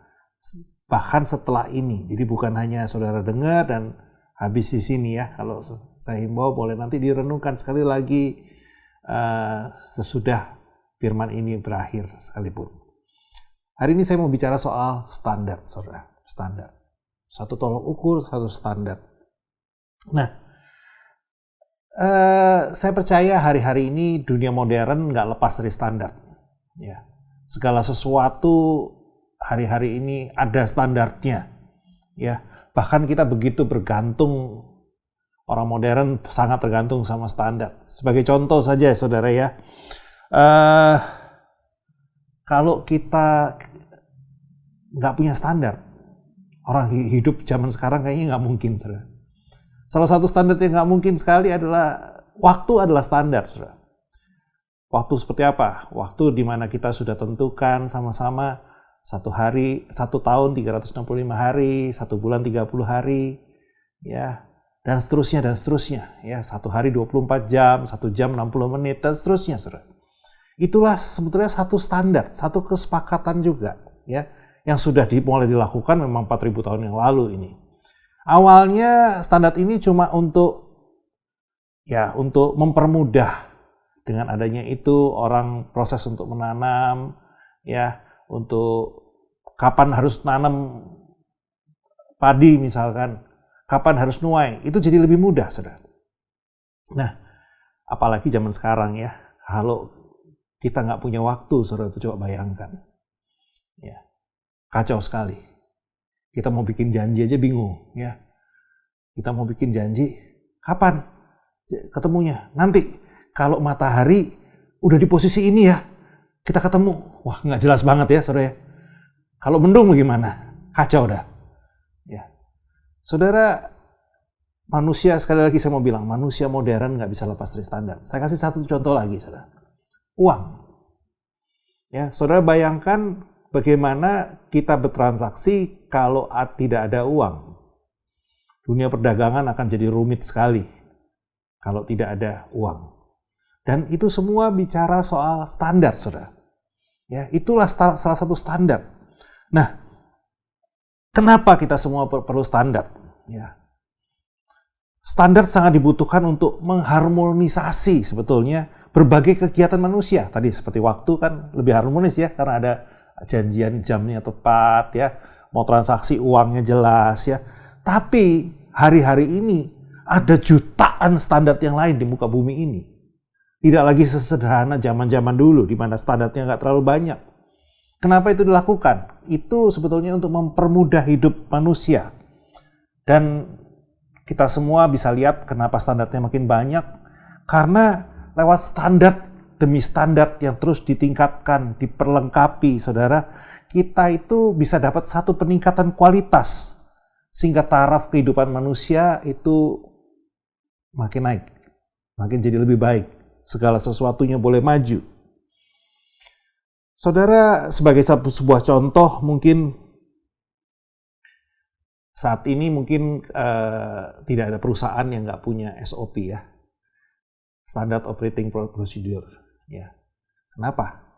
bahkan setelah ini. Jadi bukan hanya saudara dengar dan habis di sini ya. Kalau saya himbau boleh nanti direnungkan sekali lagi sesudah firman ini berakhir sekalipun. Hari ini saya mau bicara soal standar, saudara. Standar. Satu tolok ukur, satu standar. Nah, saya percaya hari-hari ini dunia modern nggak lepas dari standar. Ya, segala sesuatu hari-hari ini ada standarnya. Ya, bahkan kita begitu bergantung, orang modern sangat tergantung sama standar. Sebagai contoh saja, saudara ya, kalau kita nggak punya standar, orang hidup zaman sekarang kayaknya nggak mungkin, saudara. Salah satu standar yang nggak mungkin sekali adalah waktu adalah standar, saudara. Waktu seperti apa? Waktu di mana kita sudah tentukan sama-sama 1 hari, 1 tahun 365 hari, 1 bulan 30 hari, ya, dan seterusnya, ya, 1 hari 24 jam, 1 jam 60 menit, dan seterusnya, saudara. Itulah sebetulnya satu standar, satu kesepakatan juga, ya, yang sudah mulai dilakukan memang 4.000 tahun yang lalu ini. Awalnya standar ini cuma untuk mempermudah. Dengan adanya itu orang proses untuk menanam, ya, untuk kapan harus nanam padi misalkan, kapan harus nuai, itu jadi lebih mudah, saudara. Nah, apalagi zaman sekarang ya, kalau kita nggak punya waktu, saudara, coba bayangkan, ya, kacau sekali. Kita mau bikin janji aja bingung, ya. Kita mau bikin janji, kapan ketemunya? Nanti, kalau matahari udah di posisi ini ya, kita ketemu. Wah, nggak jelas banget ya, saudara ya. Kalau mendung bagaimana? Kacau dah. Ya. Saudara, manusia, sekali lagi saya mau bilang, manusia modern nggak bisa lepas dari standar. Saya kasih satu contoh lagi, saudara. Uang. Ya, saudara bayangkan bagaimana kita bertransaksi kalau tidak ada uang. Dunia perdagangan akan jadi rumit sekali kalau tidak ada uang. Dan itu semua bicara soal standar, saudara. Ya, itulah salah satu standar. Nah, kenapa kita semua perlu standar? Ya. Standar sangat dibutuhkan untuk mengharmonisasi sebetulnya berbagai kegiatan manusia. Tadi seperti waktu kan lebih harmonis ya, karena ada janjian jamnya tepat ya, mau transaksi uangnya jelas ya. Tapi hari-hari ini ada jutaan standar yang lain di muka bumi ini. Tidak lagi sesederhana zaman-zaman dulu di mana standarnya nggak terlalu banyak. Kenapa itu dilakukan? Itu sebetulnya untuk mempermudah hidup manusia. Dan kita semua bisa lihat kenapa standarnya makin banyak. Karena lewat standar demi standar yang terus ditingkatkan, diperlengkapi, saudara, kita itu bisa dapat satu peningkatan kualitas. Sehingga taraf kehidupan manusia itu makin naik, makin jadi lebih baik. Segala sesuatunya boleh maju. Saudara, sebagai sebuah contoh, mungkin saat ini mungkin tidak ada perusahaan yang nggak punya SOP ya, Standard Operating Procedure. Ya, kenapa?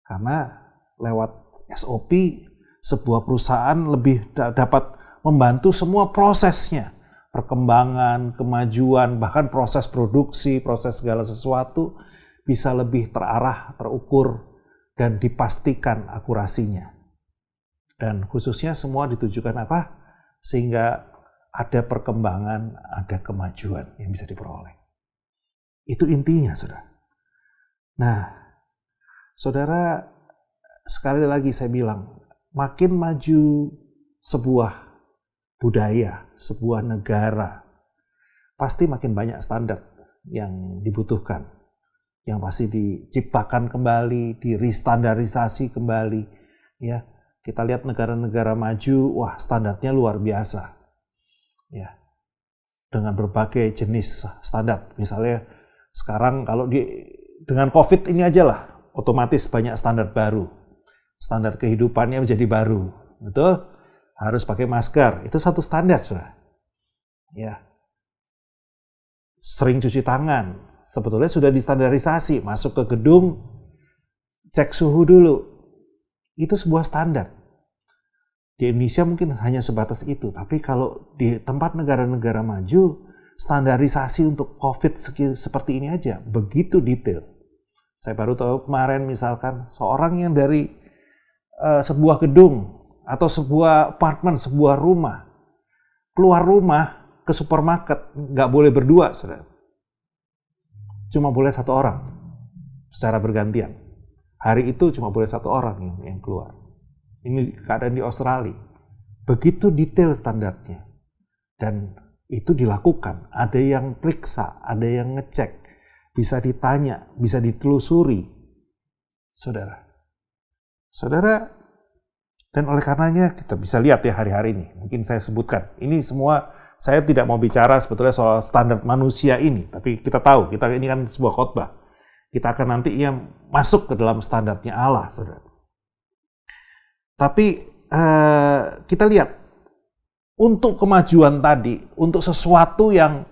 Karena lewat SOP sebuah perusahaan lebih dapat membantu semua prosesnya, perkembangan, kemajuan, bahkan proses produksi, proses segala sesuatu bisa lebih terarah, terukur, dan dipastikan akurasinya. Dan khususnya semua ditujukan apa? Sehingga ada perkembangan, ada kemajuan yang bisa diperoleh. Itu intinya, saudara. Nah, saudara, sekali lagi saya bilang, makin maju sebuah budaya, sebuah negara, pasti makin banyak standar yang dibutuhkan, yang pasti diciptakan kembali, direstandarisasi kembali. Ya, kita lihat negara-negara maju, wah standarnya luar biasa. Ya, dengan berbagai jenis standar. Misalnya sekarang kalau dengan COVID ini aja lah, otomatis banyak standar baru. Standar kehidupannya menjadi baru, betul? Harus pakai masker, itu satu standar, saudara. Ya. Sering cuci tangan, sebetulnya sudah distandarisasi. Masuk ke gedung, cek suhu dulu. Itu sebuah standar. Di Indonesia mungkin hanya sebatas itu, tapi kalau di tempat negara-negara maju, standarisasi untuk COVID seperti ini aja, begitu detail. Saya baru tahu kemarin misalkan, seorang yang dari sebuah gedung, atau sebuah apartemen, sebuah rumah, keluar rumah ke supermarket, nggak boleh berdua, saudara. Cuma boleh satu orang, secara bergantian. Hari itu cuma boleh satu orang yang keluar. Ini keadaan di Australia. Begitu detail standarnya. Dan itu dilakukan. Ada yang periksa, ada yang ngecek. Bisa ditanya, bisa ditelusuri. Saudara, dan oleh karenanya kita bisa lihat ya hari-hari ini, mungkin saya sebutkan, ini semua saya tidak mau bicara sebetulnya soal standar manusia ini, tapi kita tahu, kita ini kan sebuah khotbah. Kita akan nanti masuk ke dalam standarnya Allah, saudara. Tapi kita lihat, untuk kemajuan tadi, untuk sesuatu yang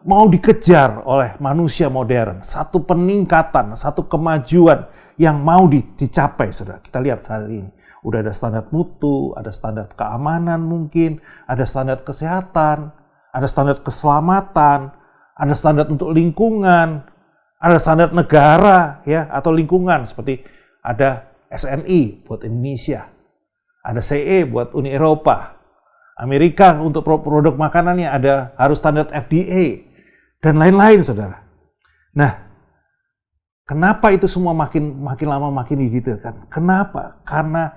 mau dikejar oleh manusia modern, satu peningkatan, satu kemajuan yang mau dicapai, saudara. Kita lihat saat ini, udah ada standar mutu, ada standar keamanan mungkin, ada standar kesehatan, ada standar keselamatan, ada standar untuk lingkungan, ada standar negara ya atau lingkungan, seperti ada SNI buat Indonesia, ada CE buat Uni Eropa, Amerika untuk produk makanannya ada harus standar FDA dan lain-lain, saudara. Nah, kenapa itu semua makin lama makin didetailkan? Kenapa? Karena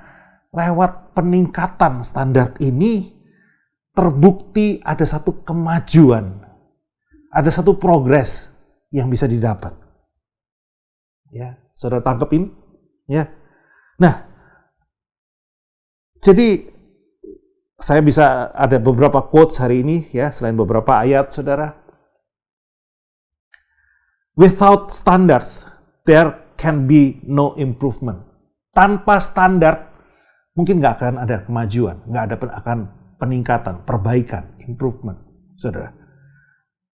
lewat peningkatan standar ini terbukti ada satu kemajuan, ada satu progres yang bisa didapat. Ya, saudara tangkap ini? Ya. Nah, jadi saya bisa ada beberapa quotes hari ini ya, selain beberapa ayat, saudara. Without standards, there can be no improvement. Tanpa standar, mungkin nggak akan ada kemajuan, nggak ada akan peningkatan, perbaikan, improvement, saudara.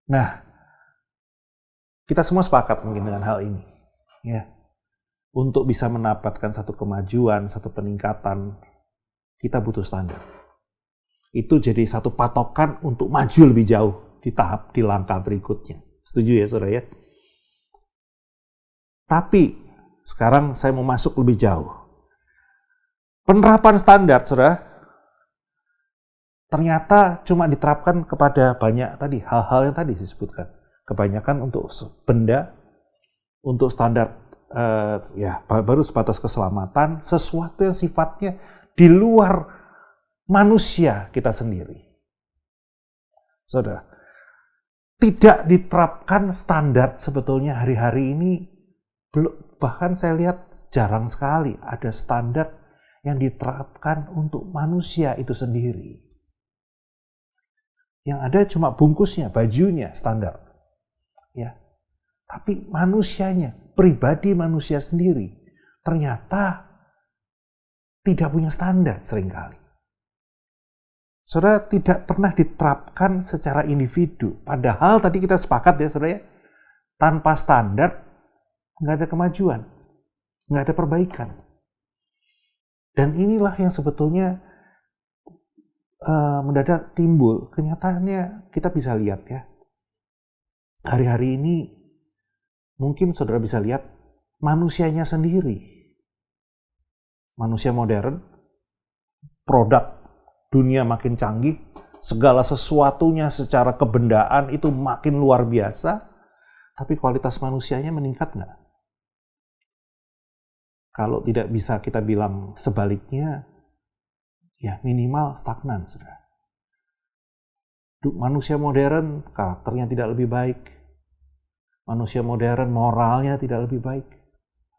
Nah, kita semua sepakat mungkin dengan hal ini, ya. Untuk bisa mendapatkan satu kemajuan, satu peningkatan, kita butuh standar. Itu jadi satu patokan untuk maju lebih jauh di langkah berikutnya. Setuju ya, saudara ya? Tapi sekarang saya mau masuk lebih jauh. Penerapan standar, saudara, ternyata cuma diterapkan kepada banyak tadi hal-hal yang tadi disebutkan. Kebanyakan untuk benda, untuk standar baru sebatas keselamatan, sesuatu yang sifatnya di luar manusia kita sendiri. Saudara, tidak diterapkan standar sebetulnya hari-hari ini. Bahkan saya lihat jarang sekali ada standar yang diterapkan untuk manusia itu sendiri. Yang ada cuma bungkusnya, bajunya standar. Ya. Tapi manusianya, pribadi manusia sendiri ternyata tidak punya standar seringkali. Saudara, tidak pernah diterapkan secara individu. Padahal tadi kita sepakat ya, saudara ya, tanpa standar nggak ada kemajuan, nggak ada perbaikan. Dan inilah yang sebetulnya mendadak timbul. Kenyataannya kita bisa lihat ya, hari-hari ini mungkin saudara bisa lihat manusianya sendiri. Manusia modern, produk dunia makin canggih, segala sesuatunya secara kebendaan itu makin luar biasa, tapi kualitas manusianya meningkat nggak? Kalau tidak bisa kita bilang sebaliknya, ya minimal stagnan, saudara. Manusia modern karakternya tidak lebih baik. Manusia modern moralnya tidak lebih baik.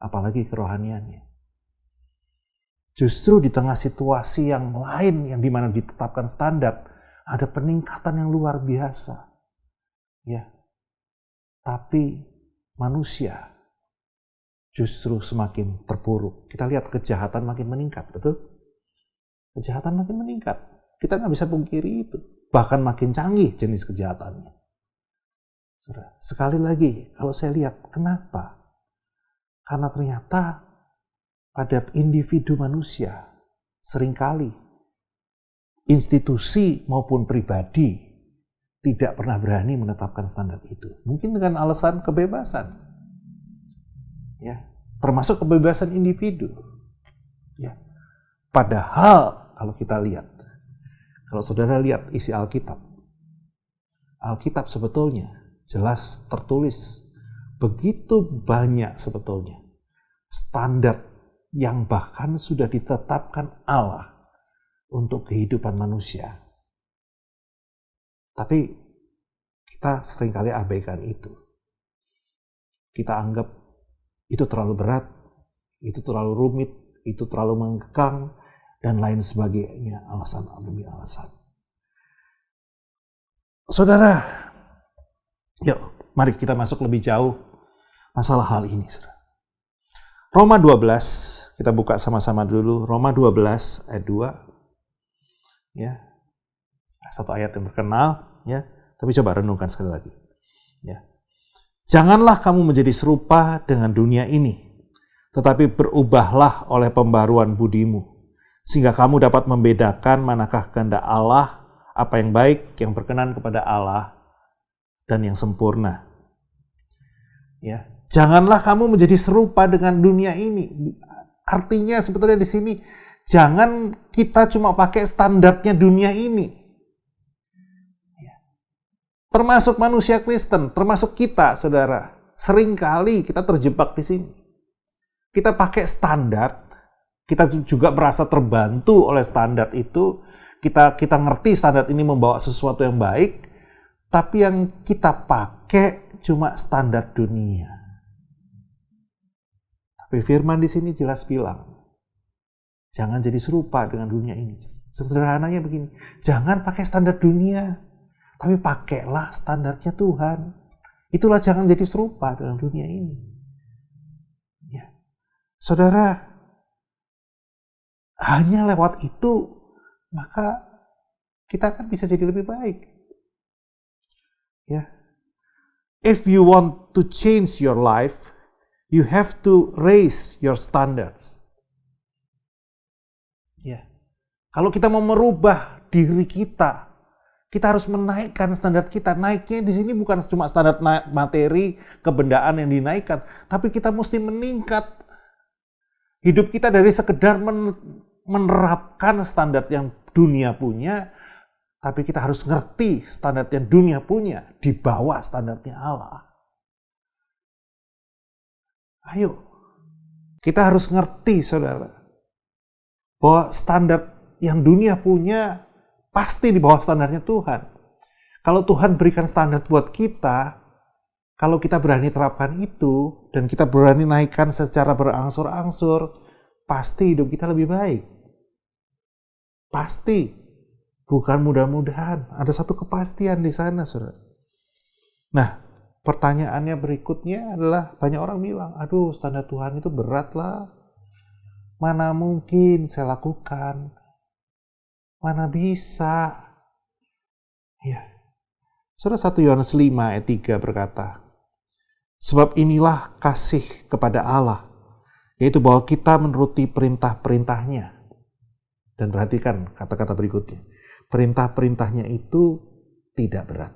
Apalagi kerohaniannya. Justru di tengah situasi yang lain yang dimana ditetapkan standar, ada peningkatan yang luar biasa. Ya. Tapi manusia justru semakin terpuruk. Kita lihat kejahatan makin meningkat, betul? Kejahatan makin meningkat. Kita nggak bisa pungkiri itu. Bahkan makin canggih jenis kejahatannya. Saudara, sekali lagi, kalau saya lihat, kenapa? Karena ternyata pada individu manusia, seringkali institusi maupun pribadi tidak pernah berani menetapkan standar itu. Mungkin dengan alasan kebebasan. Ya, termasuk kebebasan individu. Ya. Padahal kalau kita lihat, kalau saudara lihat isi Alkitab sebetulnya jelas tertulis begitu banyak sebetulnya standar yang bahkan sudah ditetapkan Allah untuk kehidupan manusia. Tapi kita seringkali abaikan itu. Kita anggap itu terlalu berat, itu terlalu rumit, itu terlalu mengekang, dan lain sebagainya, alasan demi alasan. Saudara, yuk mari kita masuk lebih jauh masalah hal ini. Saudara. Roma 12, kita buka sama-sama dulu. Roma 12 ayat 2. Ya. Satu ayat yang terkenal, ya. Tapi coba renungkan sekali lagi. Ya. Janganlah kamu menjadi serupa dengan dunia ini, tetapi berubahlah oleh pembaruan budimu, sehingga kamu dapat membedakan manakah kehendak Allah, apa yang baik, yang berkenan kepada Allah, dan yang sempurna. Ya, janganlah kamu menjadi serupa dengan dunia ini. Artinya sebetulnya di sini, jangan kita cuma pakai standarnya dunia ini. Ya. Termasuk manusia Kristen, termasuk kita, saudara. Seringkali kita terjebak di sini. Kita pakai standar, kita juga merasa terbantu oleh standar itu. Kita ngerti standar ini membawa sesuatu yang baik, tapi yang kita pakai cuma standar dunia. Tapi firman di sini jelas bilang, jangan jadi serupa dengan dunia ini. Sederhananya begini, jangan pakai standar dunia, tapi pakailah standarnya Tuhan. Itulah jangan jadi serupa dengan dunia ini. Ya. Saudara, hanya lewat itu maka kita akan bisa jadi lebih baik. Ya. If you want to change your life, you have to raise your standards. Ya. Kalau kita mau merubah diri kita harus menaikkan standar kita. Naiknya di sini bukan cuma standar materi, kebendaan yang dinaikkan, tapi kita mesti meningkat. Hidup kita dari sekedar menerapkan standar yang dunia punya, tapi kita harus ngerti standar yang dunia punya di bawah standarnya Allah. Ayo, kita harus ngerti, saudara, bahwa standar yang dunia punya pasti di bawah standarnya Tuhan. Kalau Tuhan berikan standar buat kita, kalau kita berani terapkan itu, dan kita berani naikkan secara berangsur-angsur, pasti hidup kita lebih baik. Pasti, bukan mudah-mudahan. Ada satu kepastian di sana, saudara. Nah, pertanyaannya berikutnya adalah banyak orang bilang, aduh standar Tuhan itu berat lah. Mana mungkin saya lakukan? Mana bisa? Ya. Saudara 1 Yohanes 5 ayat 3 berkata, sebab inilah kasih kepada Allah, yaitu bahwa kita menuruti perintah-perintahnya. Dan perhatikan kata-kata berikutnya. Perintah-perintahnya itu tidak berat.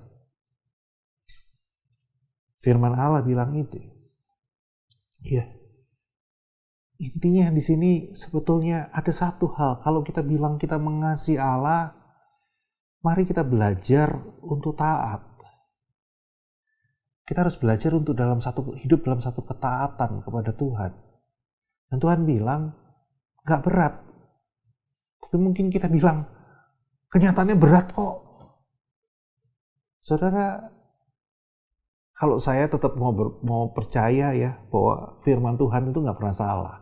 Firman Allah bilang itu. Iya. Intinya di sini sebetulnya ada satu hal. Kalau kita bilang kita mengasihi Allah, mari kita belajar untuk taat. Kita harus belajar untuk hidup dalam satu ketaatan kepada Tuhan. Dan Tuhan bilang, gak berat. Tapi mungkin kita bilang, kenyataannya berat kok. Saudara, kalau saya tetap mau percaya ya, bahwa firman Tuhan itu gak pernah salah.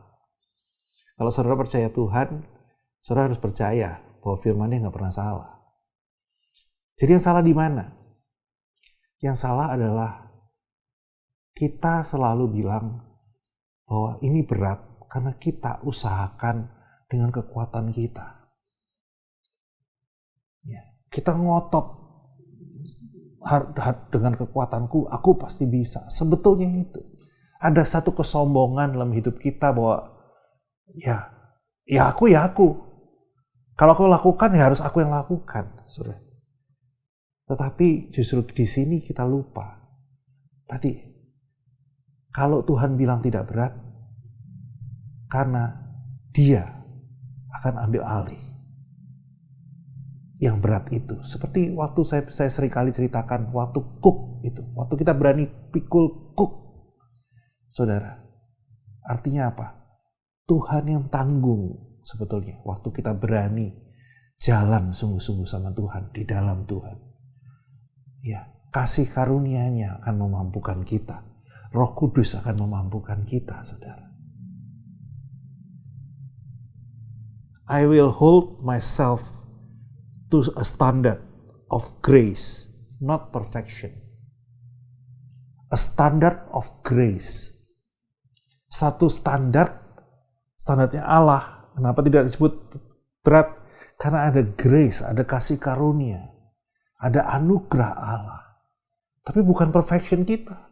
Kalau saudara percaya Tuhan, saudara harus percaya bahwa firman-Nya gak pernah salah. Jadi yang salah di mana? Yang salah adalah kita selalu bilang bahwa ini berat karena kita usahakan dengan kekuatan kita. Ya, kita ngotot dengan kekuatanku, aku pasti bisa. Sebetulnya itu. Ada satu kesombongan dalam hidup kita bahwa ya aku. Kalau aku lakukan ya harus aku yang lakukan. Saudara. Tetapi justru di sini kita lupa. Tadi, kalau Tuhan bilang tidak berat, karena Dia akan ambil alih yang berat itu. Seperti waktu saya seringkali ceritakan, waktu cook itu. Waktu kita berani pikul cook. Saudara, artinya apa? Tuhan yang tanggung sebetulnya. Waktu kita berani jalan sungguh-sungguh sama Tuhan, di dalam Tuhan. Ya, kasih karunia-Nya akan memampukan kita. Roh Kudus akan memampukan kita, saudara. I will hold myself to a standard of grace, not perfection. A standard of grace. Satu standarnya Allah. Kenapa tidak disebut berat? Karena ada grace, ada kasih karunia, ada anugerah Allah. Tapi bukan perfection kita.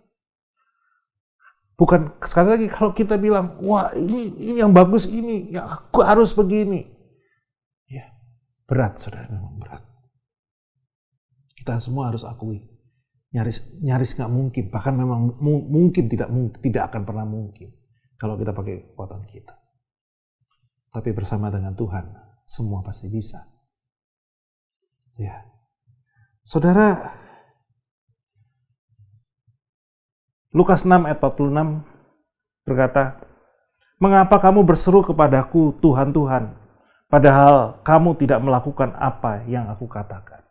Bukan, sekali lagi kalau kita bilang, wah ini yang bagus ini, ya aku harus begini. Ya, berat saudara, memang berat. Kita semua harus akui, nyaris nggak mungkin, bahkan memang mungkin tidak akan pernah mungkin kalau kita pakai kekuatan kita. Tapi bersama dengan Tuhan, semua pasti bisa. Ya, saudara. Lukas 6 ayat 46 berkata, "Mengapa kamu berseru kepadaku, Tuhan, Tuhan, padahal kamu tidak melakukan apa yang aku katakan?"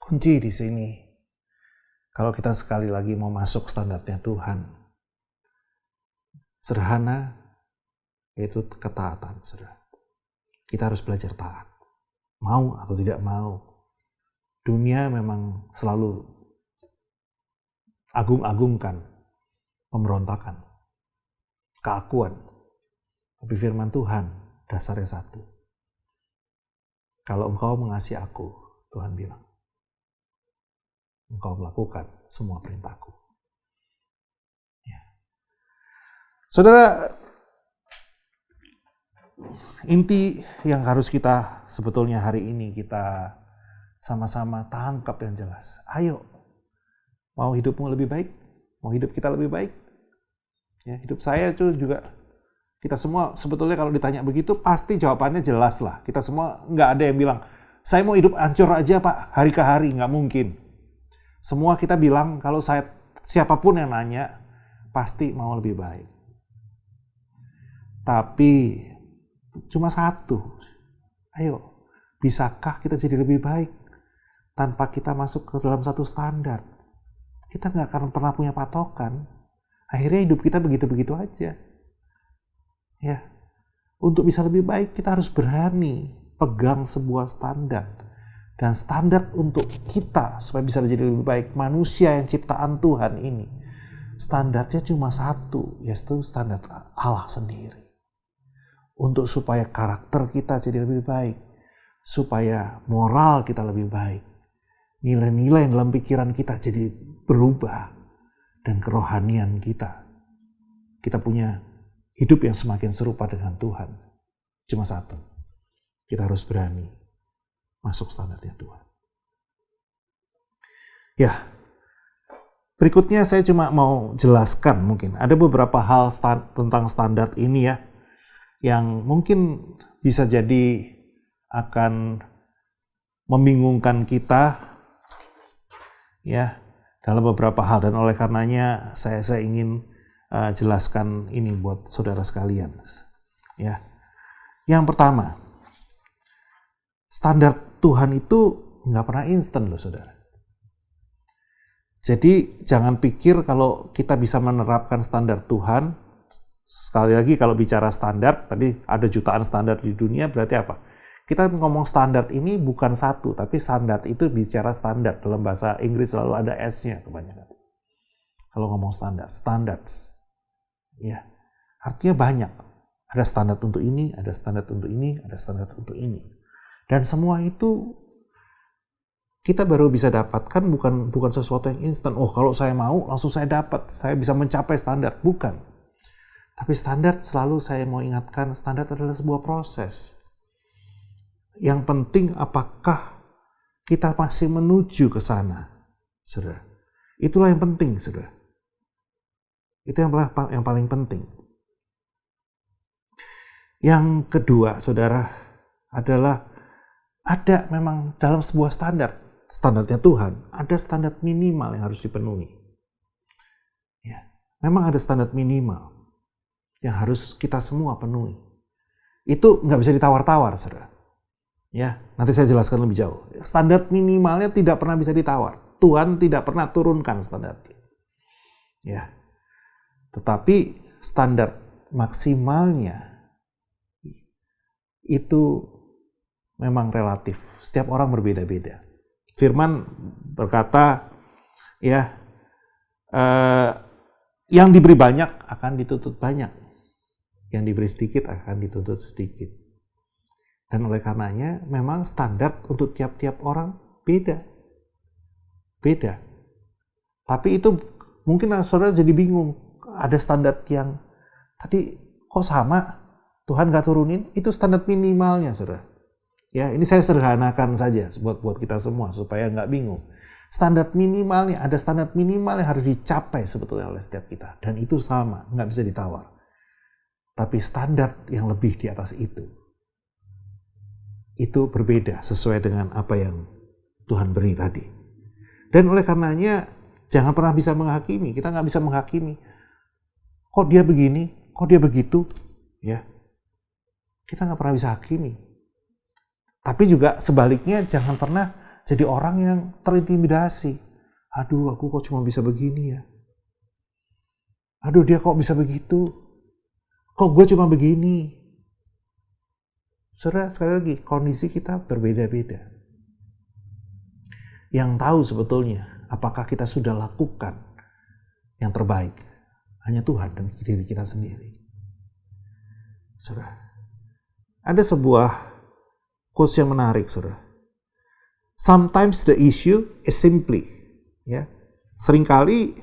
Kunci di sini, kalau kita sekali lagi mau masuk standarnya Tuhan, sederhana, yaitu ketaatan, saudara. Kita harus belajar taat. Mau atau tidak mau. Dunia memang selalu agung-agungkan pemberontakan, keakuan. Tapi firman Tuhan dasarnya satu. Kalau engkau mengasihi aku, Tuhan bilang, engkau melakukan semua perintahku. Ya. Saudara, inti yang harus kita sebetulnya hari ini kita sama-sama tangkap yang jelas. Ayo, mau hidupmu lebih baik? Mau hidup kita lebih baik? Ya, hidup saya itu juga, kita semua sebetulnya kalau ditanya begitu pasti jawabannya jelas lah. Kita semua nggak ada yang bilang, saya mau hidup hancur aja Pak, hari ke hari, nggak mungkin. Semua kita bilang, kalau saya siapapun yang nanya, pasti mau lebih baik. Tapi cuma satu, ayo, bisakah kita jadi lebih baik tanpa kita masuk ke dalam satu standar? Kita nggak akan pernah punya patokan. Akhirnya hidup kita begitu-begitu aja. Ya, untuk bisa lebih baik kita harus berani pegang sebuah standar. Dan standar untuk kita supaya bisa jadi lebih baik, manusia yang ciptaan Tuhan ini, standarnya cuma satu, yaitu standar Allah sendiri. Untuk supaya karakter kita jadi lebih baik, supaya moral kita lebih baik, nilai-nilai dalam pikiran kita jadi berubah, dan kerohanian kita punya hidup yang semakin serupa dengan Tuhan. Cuma satu, kita harus berani masuk standarnya Tuhan. Ya, berikutnya saya cuma mau jelaskan, mungkin ada beberapa hal tentang standar ini ya, yang mungkin bisa jadi akan membingungkan kita ya dalam beberapa hal, dan oleh karenanya saya ingin jelaskan ini buat saudara sekalian. Ya, yang pertama, standar Tuhan itu nggak pernah instan loh saudara. Jadi jangan pikir kalau kita bisa menerapkan standar Tuhan. Sekali lagi kalau bicara standar, tadi ada jutaan standar di dunia, berarti apa? Kita ngomong standar ini bukan satu, tapi standar itu bicara standar. Dalam bahasa Inggris selalu ada S-nya kebanyakan. Kalau ngomong standar, standards. Ya, artinya banyak. Ada standar untuk ini, ada standar untuk ini, ada standar untuk ini. Dan semua itu kita baru bisa dapatkan bukan sesuatu yang instan. Oh, kalau saya mau langsung saya dapat, saya bisa mencapai standar. Bukan. Tapi standar, selalu saya mau ingatkan, standar adalah sebuah proses. Yang penting apakah kita masih menuju ke sana, saudara. Itulah yang penting, saudara. Itu yang paling penting. Yang kedua, saudara, adalah ada memang dalam sebuah standarnya Tuhan, ada standar minimal yang harus dipenuhi. Ya, memang ada standar minimal yang harus kita semua penuhi. Itu nggak bisa ditawar-tawar, saudara. Ya, nanti saya jelaskan lebih jauh. Standar minimalnya tidak pernah bisa ditawar. Tuhan tidak pernah turunkan standarnya. Ya, tetapi standar maksimalnya itu memang relatif. Setiap orang berbeda-beda. Firman berkata, ya, yang diberi banyak akan dituntut banyak, yang diberi sedikit akan dituntut sedikit. Dan oleh karenanya memang standar untuk tiap-tiap orang beda. Tapi itu mungkin saudara jadi bingung. Ada standar yang tadi kok sama, Tuhan gak turunin, itu standar minimalnya saudara. Ya, ini saya sederhanakan saja buat kita semua supaya nggak bingung. Standar minimalnya, ada standar minimal yang harus dicapai sebetulnya oleh setiap kita. Dan itu sama, nggak bisa ditawar. Tapi standar yang lebih di atas itu berbeda sesuai dengan apa yang Tuhan beri tadi. Dan oleh karenanya, jangan pernah bisa menghakimi. Kita nggak bisa menghakimi. Kok dia begini? Kok dia begitu? Ya, kita nggak pernah bisa hakimi. Tapi juga sebaliknya jangan pernah jadi orang yang terintimidasi. Aduh, aku kok cuma bisa begini ya. Aduh, dia kok bisa begitu. Kok gue cuma begini. Saudara, sekali lagi, kondisi kita berbeda-beda. Yang tahu sebetulnya apakah kita sudah lakukan yang terbaik. Hanya Tuhan dan diri kita sendiri. Saudara, ada sebuah quotes yang menarik, saudara. Sometimes the issue is simply, ya. Seringkali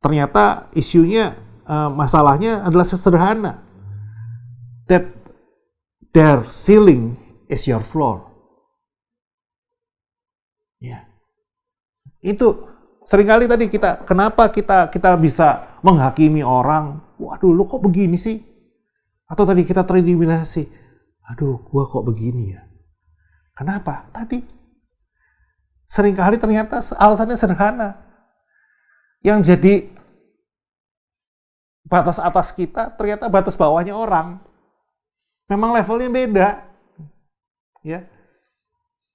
ternyata isunya, masalahnya adalah sederhana. That their ceiling is your floor. Ya. Itu seringkali tadi kenapa kita bisa menghakimi orang, waduh lu kok begini sih? Atau tadi kita terintimidasi, aduh gua kok begini ya? Kenapa? Tadi seringkali ternyata alasannya sederhana. Yang jadi batas atas kita ternyata batas bawahnya orang. Memang levelnya beda. Ya.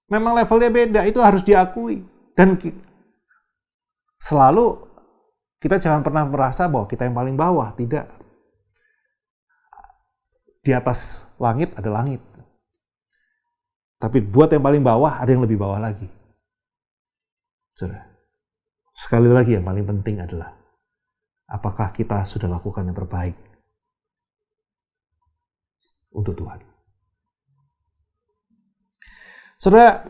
Memang levelnya beda, itu harus diakui. Dan selalu kita jangan pernah merasa bahwa kita yang paling bawah, tidak. Di atas langit ada langit. Tapi buat yang paling bawah ada yang lebih bawah lagi. Saudara, sekali lagi yang paling penting adalah apakah kita sudah lakukan yang terbaik untuk Tuhan. Saudara,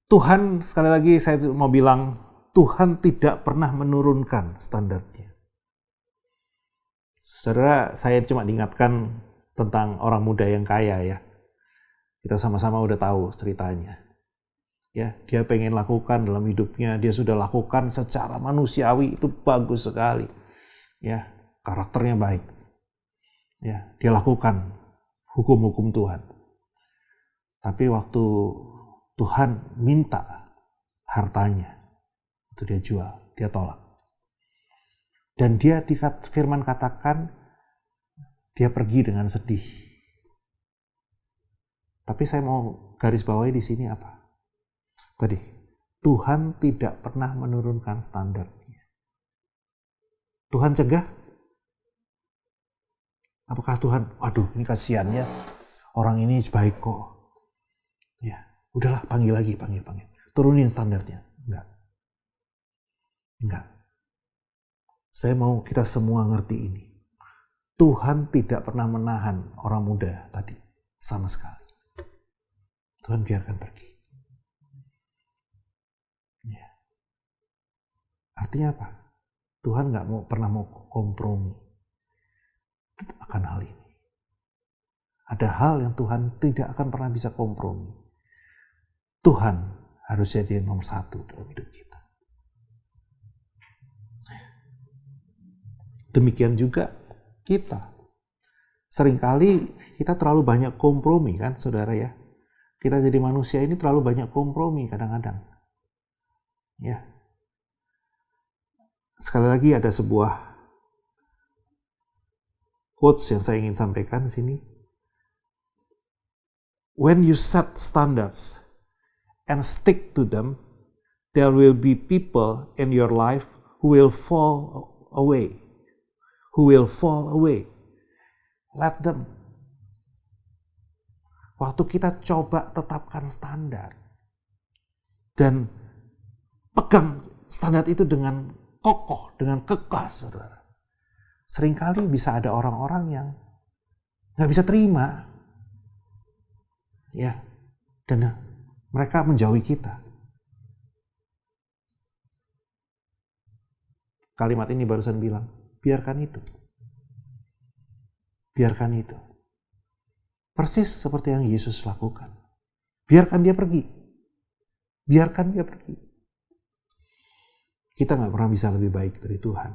Tuhan, sekali lagi saya mau bilang, Tuhan tidak pernah menurunkan standarnya. Saudara, saya cuma diingatkan tentang orang muda yang kaya ya. Kita sama-sama udah tahu ceritanya. Ya, dia pengen lakukan dalam hidupnya, dia sudah lakukan secara manusiawi, itu bagus sekali. Ya, karakternya baik. Ya, dia lakukan hukum-hukum Tuhan. Tapi waktu Tuhan minta hartanya, itu dia jual, dia tolak. Dan dia firman katakan, dia pergi dengan sedih. Tapi saya mau garis bawahi di sini apa? Tadi, Tuhan tidak pernah menurunkan standarnya. Tuhan cegah? Apakah Tuhan, waduh ini kasihannya, orang ini baik kok. Ya, udahlah panggil lagi. Turunin standarnya. Enggak. Saya mau kita semua ngerti ini. Tuhan tidak pernah menahan orang muda tadi sama sekali. Tuhan biarkan pergi. Ya. Artinya apa? Tuhan nggak pernah mau kompromi akan hal ini. Ada hal yang Tuhan tidak akan pernah bisa kompromi. Tuhan harus jadi nomor satu dalam hidup kita. Demikian juga kita. Seringkali kita terlalu banyak kompromi kan saudara ya. Kita jadi manusia ini terlalu banyak kompromi kadang-kadang. Ya. Sekali lagi ada sebuah quotes yang saya ingin sampaikan di sini. When you set standards and stick to them, there will be people in your life who will fall away. Let them. Waktu kita coba tetapkan standar, dan pegang standar itu dengan kokoh, dengan kekeh, saudara. Seringkali bisa ada orang-orang yang nggak bisa terima, ya, dan mereka menjauhi kita. Kalimat ini barusan bilang, biarkan itu. Biarkan itu. Persis seperti yang Yesus lakukan. Biarkan dia pergi. Biarkan dia pergi. Kita nggak pernah bisa lebih baik dari Tuhan.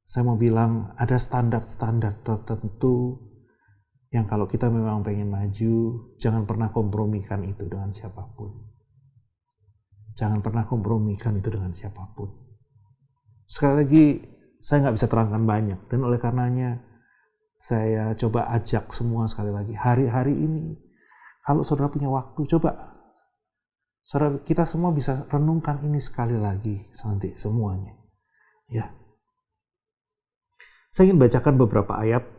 Saya mau bilang ada standar-standar tertentu yang kalau kita memang pengen maju, jangan pernah kompromikan itu dengan siapapun. Jangan pernah kompromikan itu dengan siapapun. Sekali lagi, saya nggak bisa terangkan banyak. Dan oleh karenanya, saya coba ajak semua sekali lagi. Hari-hari ini, kalau saudara punya waktu, coba. Saudara, kita semua bisa renungkan ini sekali lagi. Nanti semuanya. Ya. Saya ingin bacakan beberapa ayat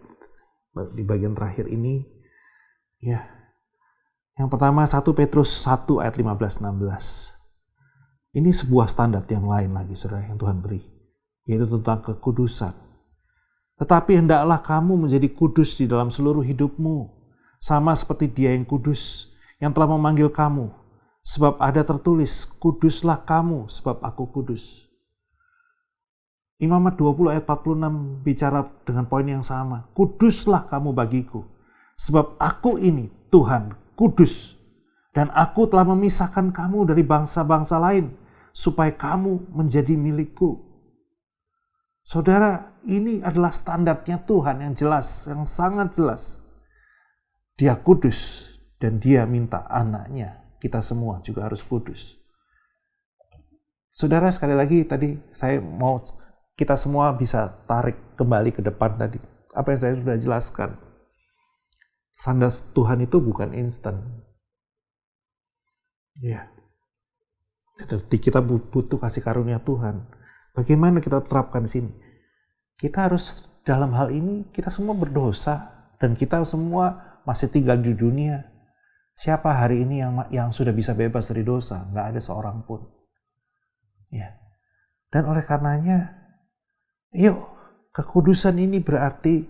di bagian terakhir ini. Ya. Yang pertama, 1 Petrus 1 ayat 15-16. Ini sebuah standar yang lain lagi, saudara, yang Tuhan beri. Yaitu tentang kekudusan. Tetapi hendaklah kamu menjadi kudus di dalam seluruh hidupmu. Sama seperti Dia yang kudus, yang telah memanggil kamu. Sebab ada tertulis, kuduslah kamu sebab aku kudus. Imamat 20 ayat 46 bicara dengan poin yang sama. Kuduslah kamu bagiku. Sebab aku ini Tuhan kudus. Dan aku telah memisahkan kamu dari bangsa-bangsa lain. Supaya kamu menjadi milikku. Saudara, ini adalah standarnya Tuhan yang jelas, yang sangat jelas. Dia kudus dan Dia minta anaknya, kita semua juga harus kudus. Saudara, sekali lagi tadi saya mau kita semua bisa tarik kembali ke depan tadi. Apa yang saya sudah jelaskan. Standar Tuhan itu bukan instan. Ya. Kita butuh kasih karunia Tuhan. Bagaimana kita terapkan di sini? Kita harus dalam hal ini kita semua berdosa dan kita semua masih tinggal di dunia. Siapa hari ini yang sudah bisa bebas dari dosa? Nggak ada seorang pun. Ya. Dan oleh karenanya, yuk, kekudusan ini berarti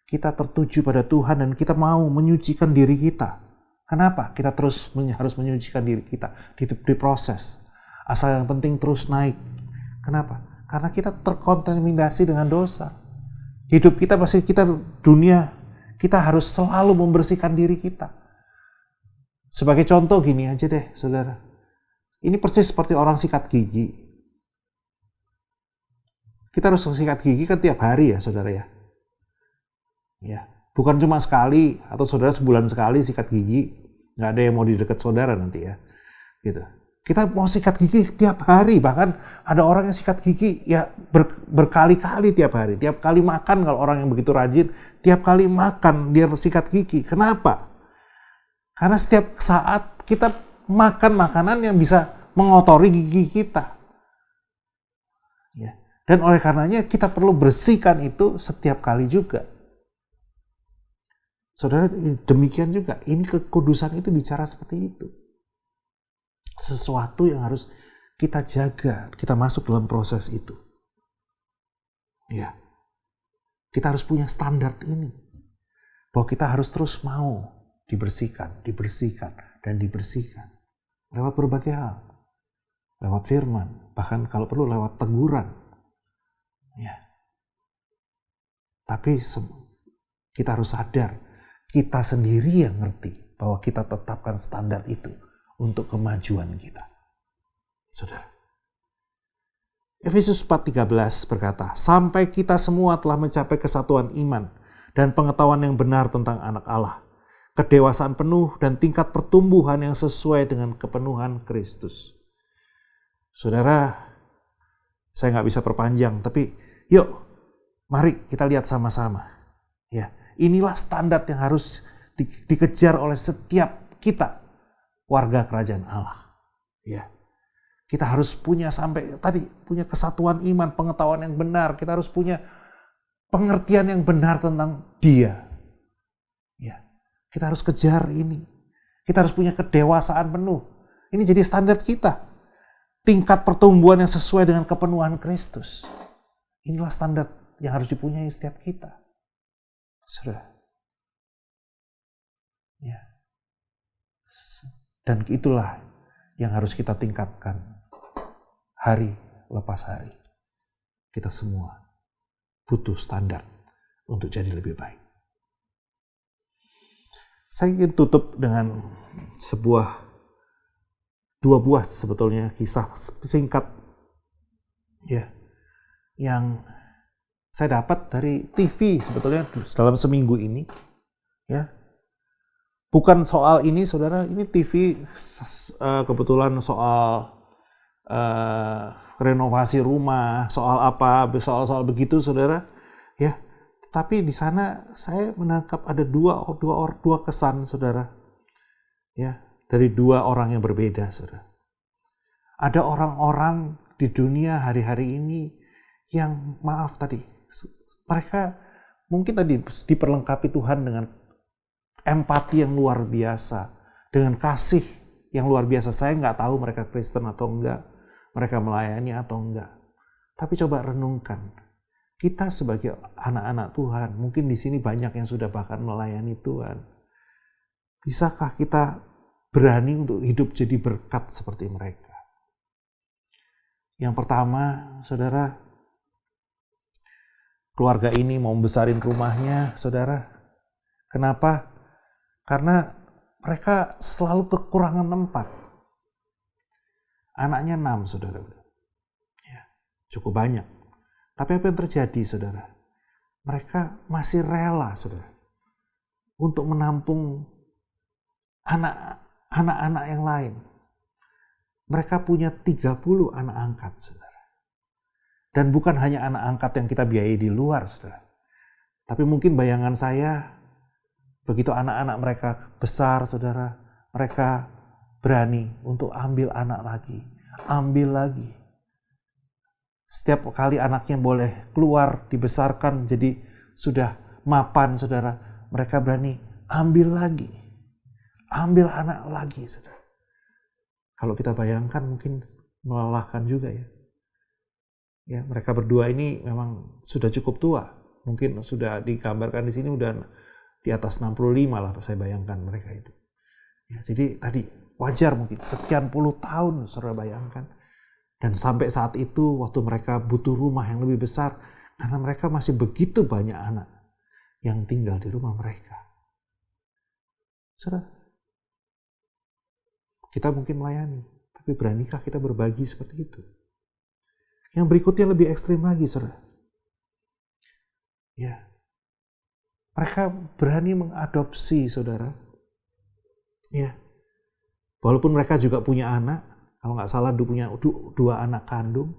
kita tertuju pada Tuhan dan kita mau menyucikan diri kita. Kenapa? Kita terus harus menyucikan diri kita di proses. Asal yang penting terus naik. Kenapa? Karena kita terkontaminasi dengan dosa. Hidup kita dunia, kita harus selalu membersihkan diri kita. Sebagai contoh gini aja deh, saudara. Ini persis seperti orang sikat gigi. Kita harus sikat gigi kan tiap hari ya, saudara ya. Ya, bukan cuma sekali atau saudara sebulan sekali sikat gigi. Nggak ada yang mau di dekat saudara nanti ya. Gitu. Kita mau sikat gigi tiap hari, bahkan ada orang yang sikat gigi ya berkali-kali tiap hari. Tiap kali makan, kalau orang yang begitu rajin, tiap kali makan dia sikat gigi. Kenapa? Karena setiap saat kita makan makanan yang bisa mengotori gigi kita. Ya. Dan oleh karenanya kita perlu bersihkan itu setiap kali juga. Saudara, demikian juga. Ini kekudusan itu bicara seperti itu. Sesuatu yang harus kita jaga, kita masuk dalam proses itu. Ya. Kita harus punya standar ini. Bahwa kita harus terus mau dibersihkan, dan dibersihkan. Lewat berbagai hal. Lewat firman, bahkan kalau perlu lewat teguran. Ya. Tapi kita harus sadar, kita sendiri yang ngerti bahwa kita tetapkan standar itu untuk kemajuan kita. Saudara. Efesus 4:13 berkata, sampai kita semua telah mencapai kesatuan iman dan pengetahuan yang benar tentang anak Allah, kedewasaan penuh dan tingkat pertumbuhan yang sesuai dengan kepenuhan Kristus. Saudara, saya nggak bisa perpanjang, tapi yuk, mari kita lihat sama-sama. Ya, inilah standar yang harus dikejar oleh setiap kita, warga kerajaan Allah. Ya. Kita harus punya punya kesatuan iman, pengetahuan yang benar. Kita harus punya pengertian yang benar tentang Dia. Ya. Kita harus kejar ini. Kita harus punya kedewasaan penuh. Ini jadi standar kita. Tingkat pertumbuhan yang sesuai dengan kepenuhan Kristus. Inilah standar yang harus dipunyai setiap kita. Saudara. Ya. Dan itulah yang harus kita tingkatkan hari lepas hari. Kita semua butuh standar untuk jadi lebih baik. Saya ingin tutup dengan dua buah sebetulnya kisah singkat ya yang saya dapat dari TV sebetulnya dalam seminggu ini ya. Bukan soal ini saudara, ini TV kebetulan soal renovasi rumah, soal apa, soal begitu saudara ya. Tapi di sana saya menangkap ada dua kesan saudara ya, dari dua orang yang berbeda saudara. Ada orang-orang di dunia hari-hari ini yang mereka mungkin tadi diperlengkapi Tuhan dengan empati yang luar biasa, dengan kasih yang luar biasa. Saya nggak tahu mereka Kristen atau enggak, mereka melayani atau enggak. Tapi coba renungkan, kita sebagai anak-anak Tuhan, mungkin di sini banyak yang sudah bahkan melayani Tuhan. Bisakah kita berani untuk hidup jadi berkat seperti mereka? Yang pertama, saudara, keluarga ini mau besarin rumahnya, saudara. Kenapa? Karena mereka selalu kekurangan tempat. Anaknya 6, saudara. Ya, cukup banyak. Tapi apa yang terjadi, saudara? Mereka masih rela, saudara, untuk menampung anak-anak yang lain. Mereka punya 30 anak angkat, saudara. Dan bukan hanya anak angkat yang kita biayai di luar, saudara. Tapi mungkin bayangan saya, begitu anak-anak mereka besar, saudara, mereka berani untuk ambil anak lagi, ambil lagi. Setiap kali anaknya boleh keluar, dibesarkan jadi sudah mapan, saudara, mereka berani ambil lagi, ambil anak lagi, saudara. Kalau kita bayangkan mungkin melelahkan juga ya. Ya, mereka berdua ini memang sudah cukup tua. Mungkin sudah digambarkan di sini udah di atas 65 lah saya bayangkan mereka itu. Ya, jadi tadi wajar mungkin sekian puluh tahun saudara bayangkan. Dan sampai saat itu waktu mereka butuh rumah yang lebih besar karena mereka masih begitu banyak anak yang tinggal di rumah mereka. Saudara, kita mungkin melayani, tapi beranikah kita berbagi seperti itu? Yang berikutnya lebih ekstrim lagi, saudara. Ya, mereka berani mengadopsi, saudara. Ya, walaupun mereka juga punya anak, kalau nggak salah punya 2 anak kandung,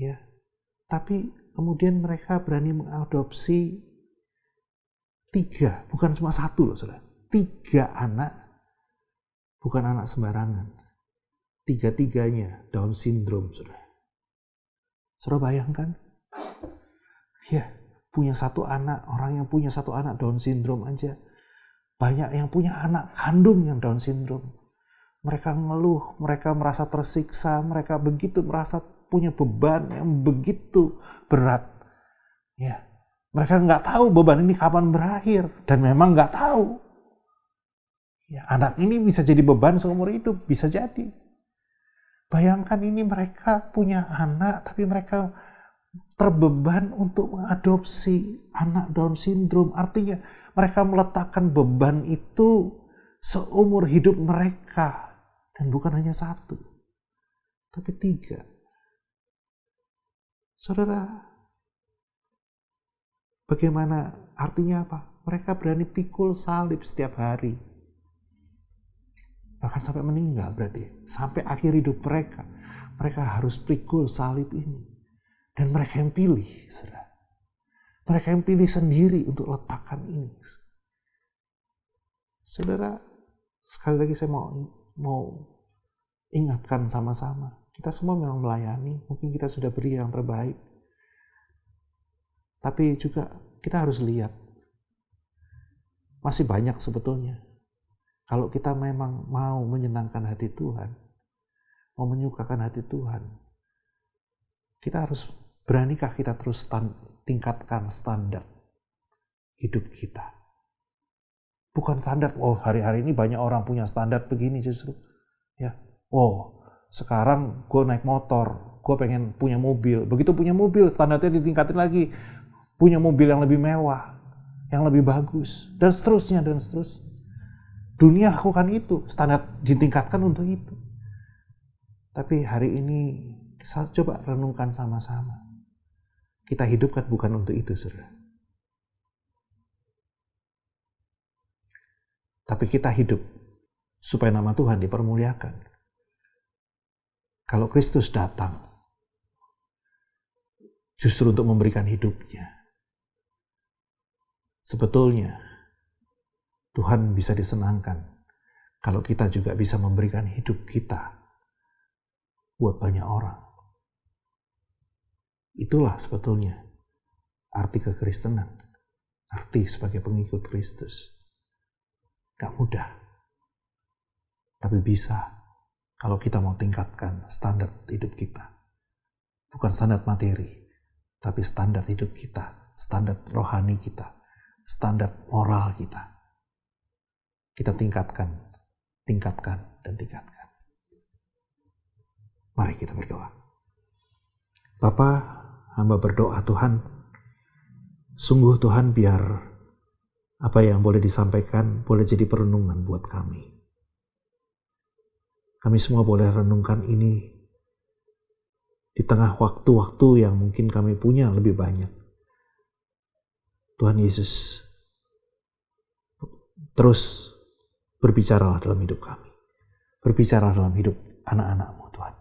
ya, tapi kemudian mereka berani mengadopsi 3, bukan cuma 1 loh, saudara. 3 anak, bukan anak sembarangan. 3-3-nya Down syndrome, saudara. Saudara bayangkan, ya, punya 1 anak, orang yang punya 1 anak Down syndrome aja, banyak yang punya anak kandung yang Down syndrome. Mereka ngeluh, mereka merasa tersiksa, mereka begitu merasa punya beban yang begitu berat. Ya, mereka nggak tahu beban ini kapan berakhir, dan memang nggak tahu. Ya, anak ini bisa jadi beban seumur hidup, bisa jadi. Bayangkan ini mereka punya anak, tapi mereka terbeban untuk mengadopsi anak Down syndrome. Artinya mereka meletakkan beban itu seumur hidup mereka. Dan bukan hanya 1, tapi 3. Saudara, bagaimana artinya apa? Mereka berani pikul salib setiap hari. Bahkan sampai meninggal berarti. Sampai akhir hidup mereka. Mereka harus pikul salib ini. Dan mereka yang pilih, saudara. Mereka yang pilih sendiri untuk letakkan ini. Saudara, sekali lagi saya mau ingatkan sama-sama. Kita semua memang melayani. Mungkin kita sudah beri yang terbaik. Tapi juga kita harus lihat. Masih banyak sebetulnya Kalau kita memang mau menyenangkan hati Tuhan, mau menyukakan hati Tuhan, kita harus beranikah kita terus tingkatkan standar hidup kita. Bukan standar, hari-hari ini banyak orang punya standar begini justru. Ya, sekarang gue naik motor, gue pengen punya mobil. Begitu punya mobil, standarnya ditingkatin lagi. Punya mobil yang lebih mewah, yang lebih bagus, dan seterusnya, dan seterusnya. Dunia lakukan itu, standar ditingkatkan untuk itu. Tapi hari ini, coba renungkan sama-sama. Kita hidupkan bukan untuk itu, saudara. Tapi kita hidup supaya nama Tuhan dipermuliakan. Kalau Kristus datang, justru untuk memberikan hidupnya. Sebetulnya, Tuhan bisa disenangkan kalau kita juga bisa memberikan hidup kita buat banyak orang. Itulah sebetulnya arti kekristenan, arti sebagai pengikut Kristus. Gak mudah, tapi bisa kalau kita mau tingkatkan standar hidup kita. Bukan standar materi, tapi standar hidup kita, standar rohani kita, standar moral kita. Kita tingkatkan, dan tingkatkan. Mari kita berdoa. Bapa, hamba berdoa Tuhan, sungguh Tuhan biar apa yang boleh disampaikan boleh jadi perenungan buat kami. Kami semua boleh renungkan ini di tengah waktu-waktu yang mungkin kami punya lebih banyak. Tuhan Yesus, terus berbicaralah dalam hidup kami. Berbicaralah dalam hidup anak-anak-Mu Tuhan.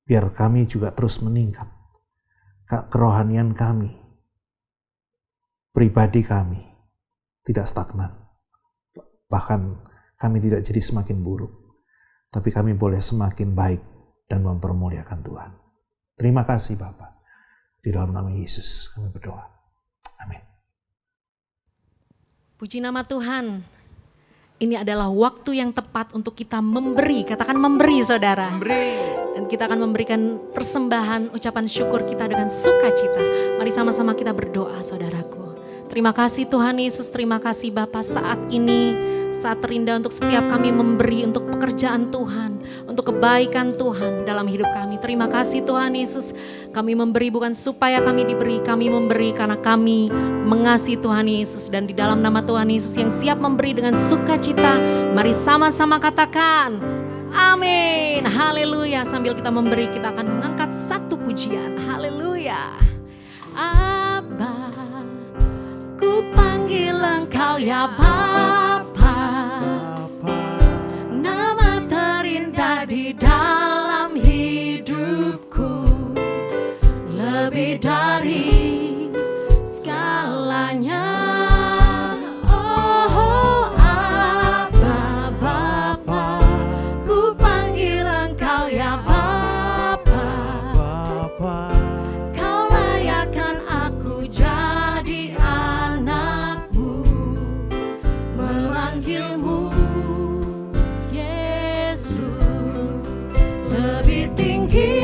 Biar kami juga terus meningkat. Kerohanian kami, pribadi kami, tidak stagnan. Bahkan kami tidak jadi semakin buruk. Tapi kami boleh semakin baik dan mempermuliakan Tuhan. Terima kasih Bapa. Di dalam nama Yesus kami berdoa. Amin. Puji nama Tuhan. Ini adalah waktu yang tepat untuk kita memberi. Katakan memberi, saudara. Dan kita akan memberikan persembahan ucapan syukur kita dengan sukacita. Mari sama-sama kita berdoa, saudaraku. Terima kasih Tuhan Yesus, terima kasih Bapa saat ini, saat terindah untuk setiap kami memberi untuk pekerjaan Tuhan, untuk kebaikan Tuhan dalam hidup kami. Terima kasih Tuhan Yesus, kami memberi bukan supaya kami diberi, kami memberi karena kami mengasihi Tuhan Yesus. Dan di dalam nama Tuhan Yesus yang siap memberi dengan sukacita, mari sama-sama katakan, amin, haleluya. Sambil kita memberi, kita akan mengangkat satu pujian, haleluya. Abba, ku panggil Engkau ya Bapa, nama terindah di dalam hidupku, lebih dari segalanya. Oh Abba Bapa, ku panggil Engkau ya Bapa, Kau layakkan aku jadi memanggilmu, Yesus, lebih tinggi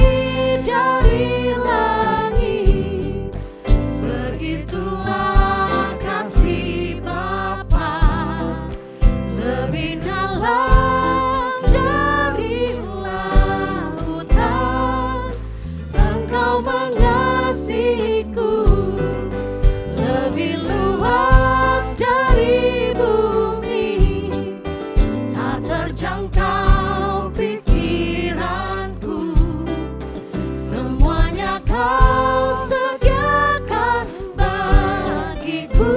dari langit. Begitulah kasih Bapa, lebih dalam dari lautan. Engkau mengasihiku, lebih luas dari terjangkau pikiranku, semuanya Kau sediakan bagiku.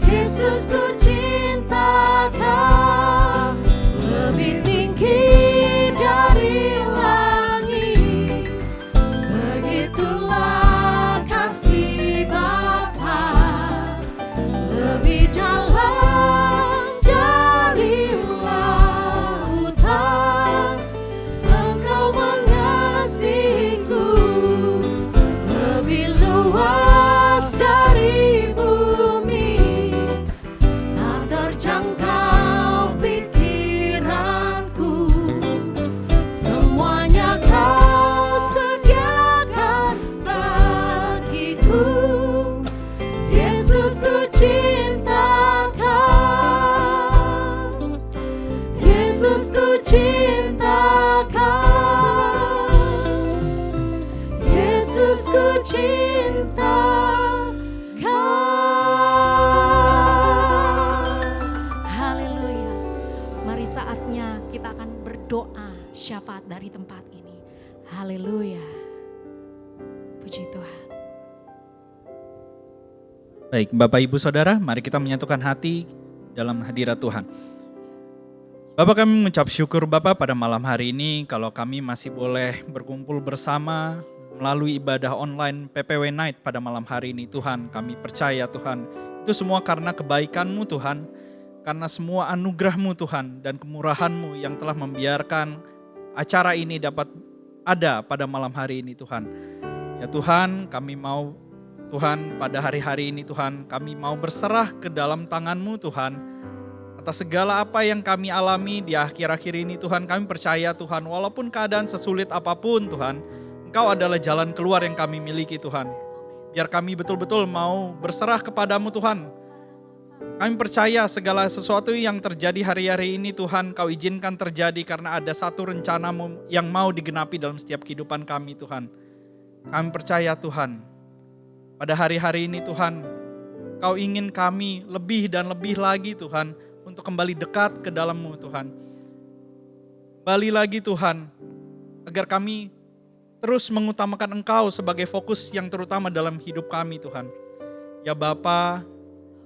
Yesus, ku cinta Kau, lebih tinggi dari langit. Begitulah kasih Bapa, lebih dalam dari langit. Ini saatnya kita akan berdoa syafaat dari tempat ini. Haleluya. Puji Tuhan. Baik, Bapak Ibu Saudara, mari kita menyatukan hati dalam hadirat Tuhan. Bapak, kami mengucap syukur Bapak pada malam hari ini kalau kami masih boleh berkumpul bersama melalui ibadah online PPW Night pada malam hari ini Tuhan. Kami percaya Tuhan, itu semua karena kebaikan-Mu Tuhan, karena semua anugerah-Mu Tuhan dan kemurahan-Mu yang telah membiarkan acara ini dapat ada pada malam hari ini Tuhan. Ya Tuhan, kami mau Tuhan pada hari-hari ini Tuhan, kami mau berserah ke dalam tangan-Mu Tuhan. Atas segala apa yang kami alami di akhir-akhir ini Tuhan, kami percaya Tuhan, walaupun keadaan sesulit apapun Tuhan, Engkau adalah jalan keluar yang kami miliki Tuhan. Biar kami betul-betul mau berserah kepadamu Tuhan. Kami percaya segala sesuatu yang terjadi hari-hari ini Tuhan, Kau izinkan terjadi karena ada satu rencana-Mu yang mau digenapi dalam setiap kehidupan kami Tuhan. Kami percaya Tuhan, pada hari-hari ini Tuhan, Kau ingin kami lebih dan lebih lagi Tuhan, untuk kembali dekat ke dalam-Mu Tuhan. Kembali lagi Tuhan, agar kami terus mengutamakan Engkau sebagai fokus yang terutama dalam hidup kami Tuhan. Ya Bapa,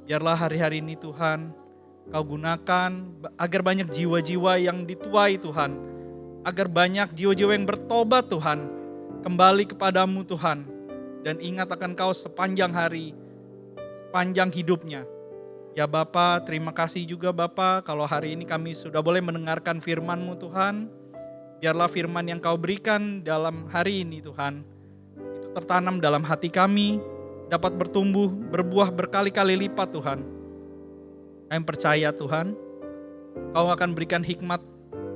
biarlah hari-hari ini Tuhan, Kau gunakan agar banyak jiwa-jiwa yang dituai Tuhan. Agar banyak jiwa-jiwa yang bertobat Tuhan, kembali kepadamu Tuhan. Dan ingat akan Kau sepanjang hari, sepanjang hidupnya. Ya Bapa, terima kasih juga Bapa kalau hari ini kami sudah boleh mendengarkan firman-Mu Tuhan. Biarlah firman yang Kau berikan dalam hari ini Tuhan, itu tertanam dalam hati kami, dapat bertumbuh, berbuah berkali-kali lipat Tuhan. Kami percaya Tuhan, Kau akan berikan hikmat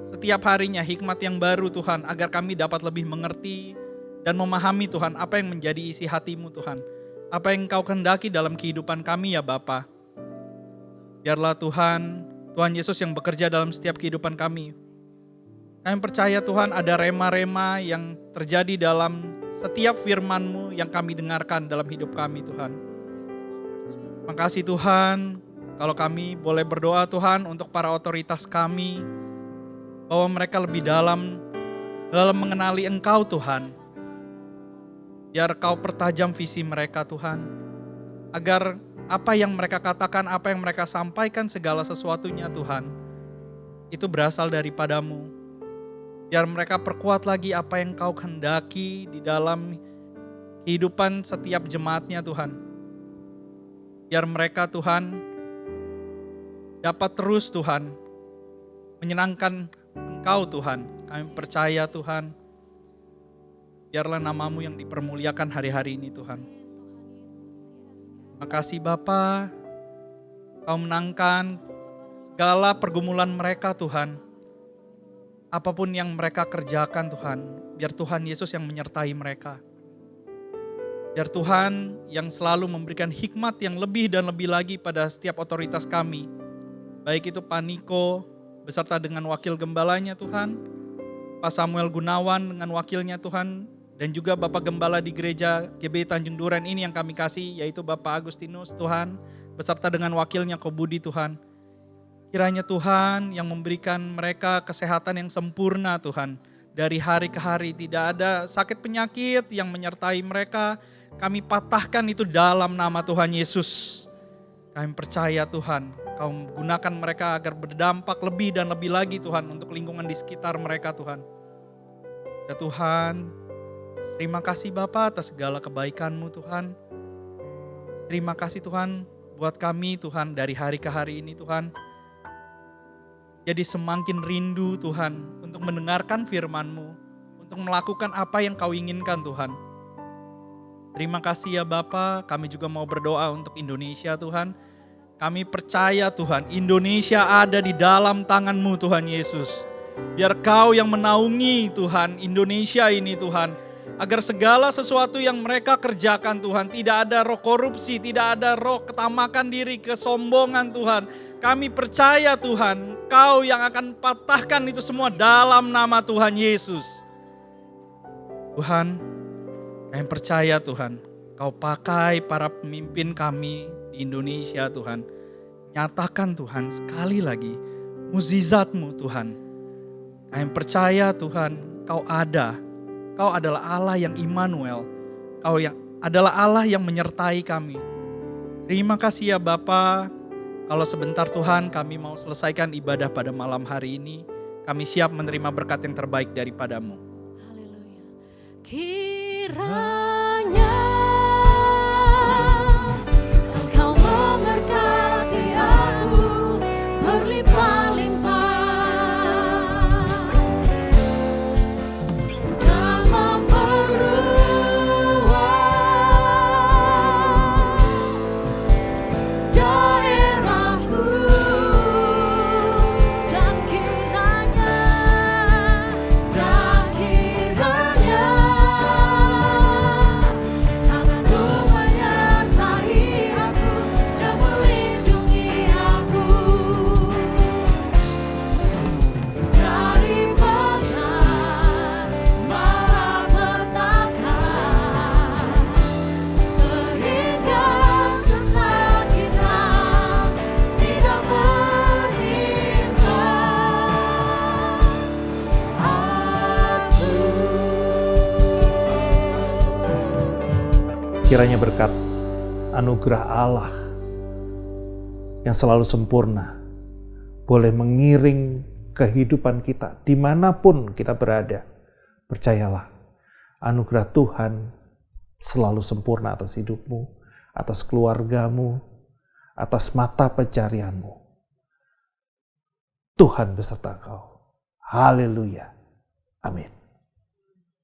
setiap harinya, hikmat yang baru Tuhan, agar kami dapat lebih mengerti dan memahami Tuhan apa yang menjadi isi hati-Mu Tuhan. Apa yang Kau kehendaki dalam kehidupan kami ya Bapa. Biarlah Tuhan, Tuhan Yesus yang bekerja dalam setiap kehidupan kami. Kami percaya Tuhan ada rema-rema yang terjadi dalam setiap firman-Mu yang kami dengarkan dalam hidup kami Tuhan. Makasih Tuhan, kalau kami boleh berdoa Tuhan untuk para otoritas kami, bahwa mereka lebih dalam mengenali Engkau Tuhan. Biar Kau pertajam visi mereka Tuhan, agar apa yang mereka katakan, apa yang mereka sampaikan, segala sesuatunya Tuhan, itu berasal daripada-Mu. Biar mereka perkuat lagi apa yang Kau kehendaki di dalam kehidupan setiap jemaatnya Tuhan. Biar mereka Tuhan dapat terus Tuhan menyenangkan Engkau Tuhan. Kami percaya Tuhan, biarlah nama-Mu yang dipermuliakan hari-hari ini Tuhan. Makasih Bapa, Kau menangkan segala pergumulan mereka Tuhan. Apapun yang mereka kerjakan Tuhan, biar Tuhan Yesus yang menyertai mereka. Biar Tuhan yang selalu memberikan hikmat yang lebih dan lebih lagi pada setiap otoritas kami. Baik itu Pak Niko beserta dengan wakil gembalanya Tuhan, Pak Samuel Gunawan dengan wakilnya Tuhan, dan juga Bapak Gembala di gereja GBI Tanjung Duren ini yang kami kasih, yaitu Bapak Agustinus Tuhan, beserta dengan wakilnya Kobudi Tuhan. Kiranya Tuhan yang memberikan mereka kesehatan yang sempurna Tuhan. Dari hari ke hari tidak ada sakit penyakit yang menyertai mereka. Kami patahkan itu dalam nama Tuhan Yesus. Kami percaya Tuhan, Kau gunakan mereka agar berdampak lebih dan lebih lagi Tuhan untuk lingkungan di sekitar mereka Tuhan. Ya Tuhan, terima kasih Bapa atas segala kebaikan-Mu Tuhan. Terima kasih Tuhan buat kami Tuhan dari hari ke hari ini Tuhan. Jadi semakin rindu Tuhan untuk mendengarkan firman-Mu, untuk melakukan apa yang Kau inginkan Tuhan. Terima kasih ya Bapa, kami juga mau berdoa untuk Indonesia Tuhan. Kami percaya Tuhan, Indonesia ada di dalam tangan-Mu Tuhan Yesus. Biar Kau yang menaungi Tuhan Indonesia ini Tuhan. Agar segala sesuatu yang mereka kerjakan Tuhan, tidak ada roh korupsi, tidak ada roh ketamakan diri, kesombongan Tuhan. Kami percaya Tuhan, Kau yang akan patahkan itu semua dalam nama Tuhan Yesus. Tuhan, kami percaya Tuhan, Kau pakai para pemimpin kami di Indonesia Tuhan. Nyatakan Tuhan sekali lagi, mukjizat-Mu Tuhan. Kami percaya Tuhan, Kau ada. Kau adalah Allah yang Immanuel. Kau yang adalah Allah yang menyertai kami. Terima kasih ya Bapa. Kalau sebentar Tuhan kami mau selesaikan ibadah pada malam hari ini. Kami siap menerima berkat yang terbaik daripada-Mu. Haleluya. Kiranya Engkau memberkati aku berlimpah-limpah dan memperluas daerahku, dan kiranya tangan-Mu menyertai aku dan melindungi aku daripada malapetaka, sehingga kesakitan tidak menimpa aku. Kiranya berkat anugerah Allah yang selalu sempurna boleh mengiring kehidupan kita dimanapun kita berada. Percayalah, anugerah Tuhan selalu sempurna atas hidupmu, atas keluargamu, atas mata pencarianmu. Tuhan beserta kau. Haleluya. Amin.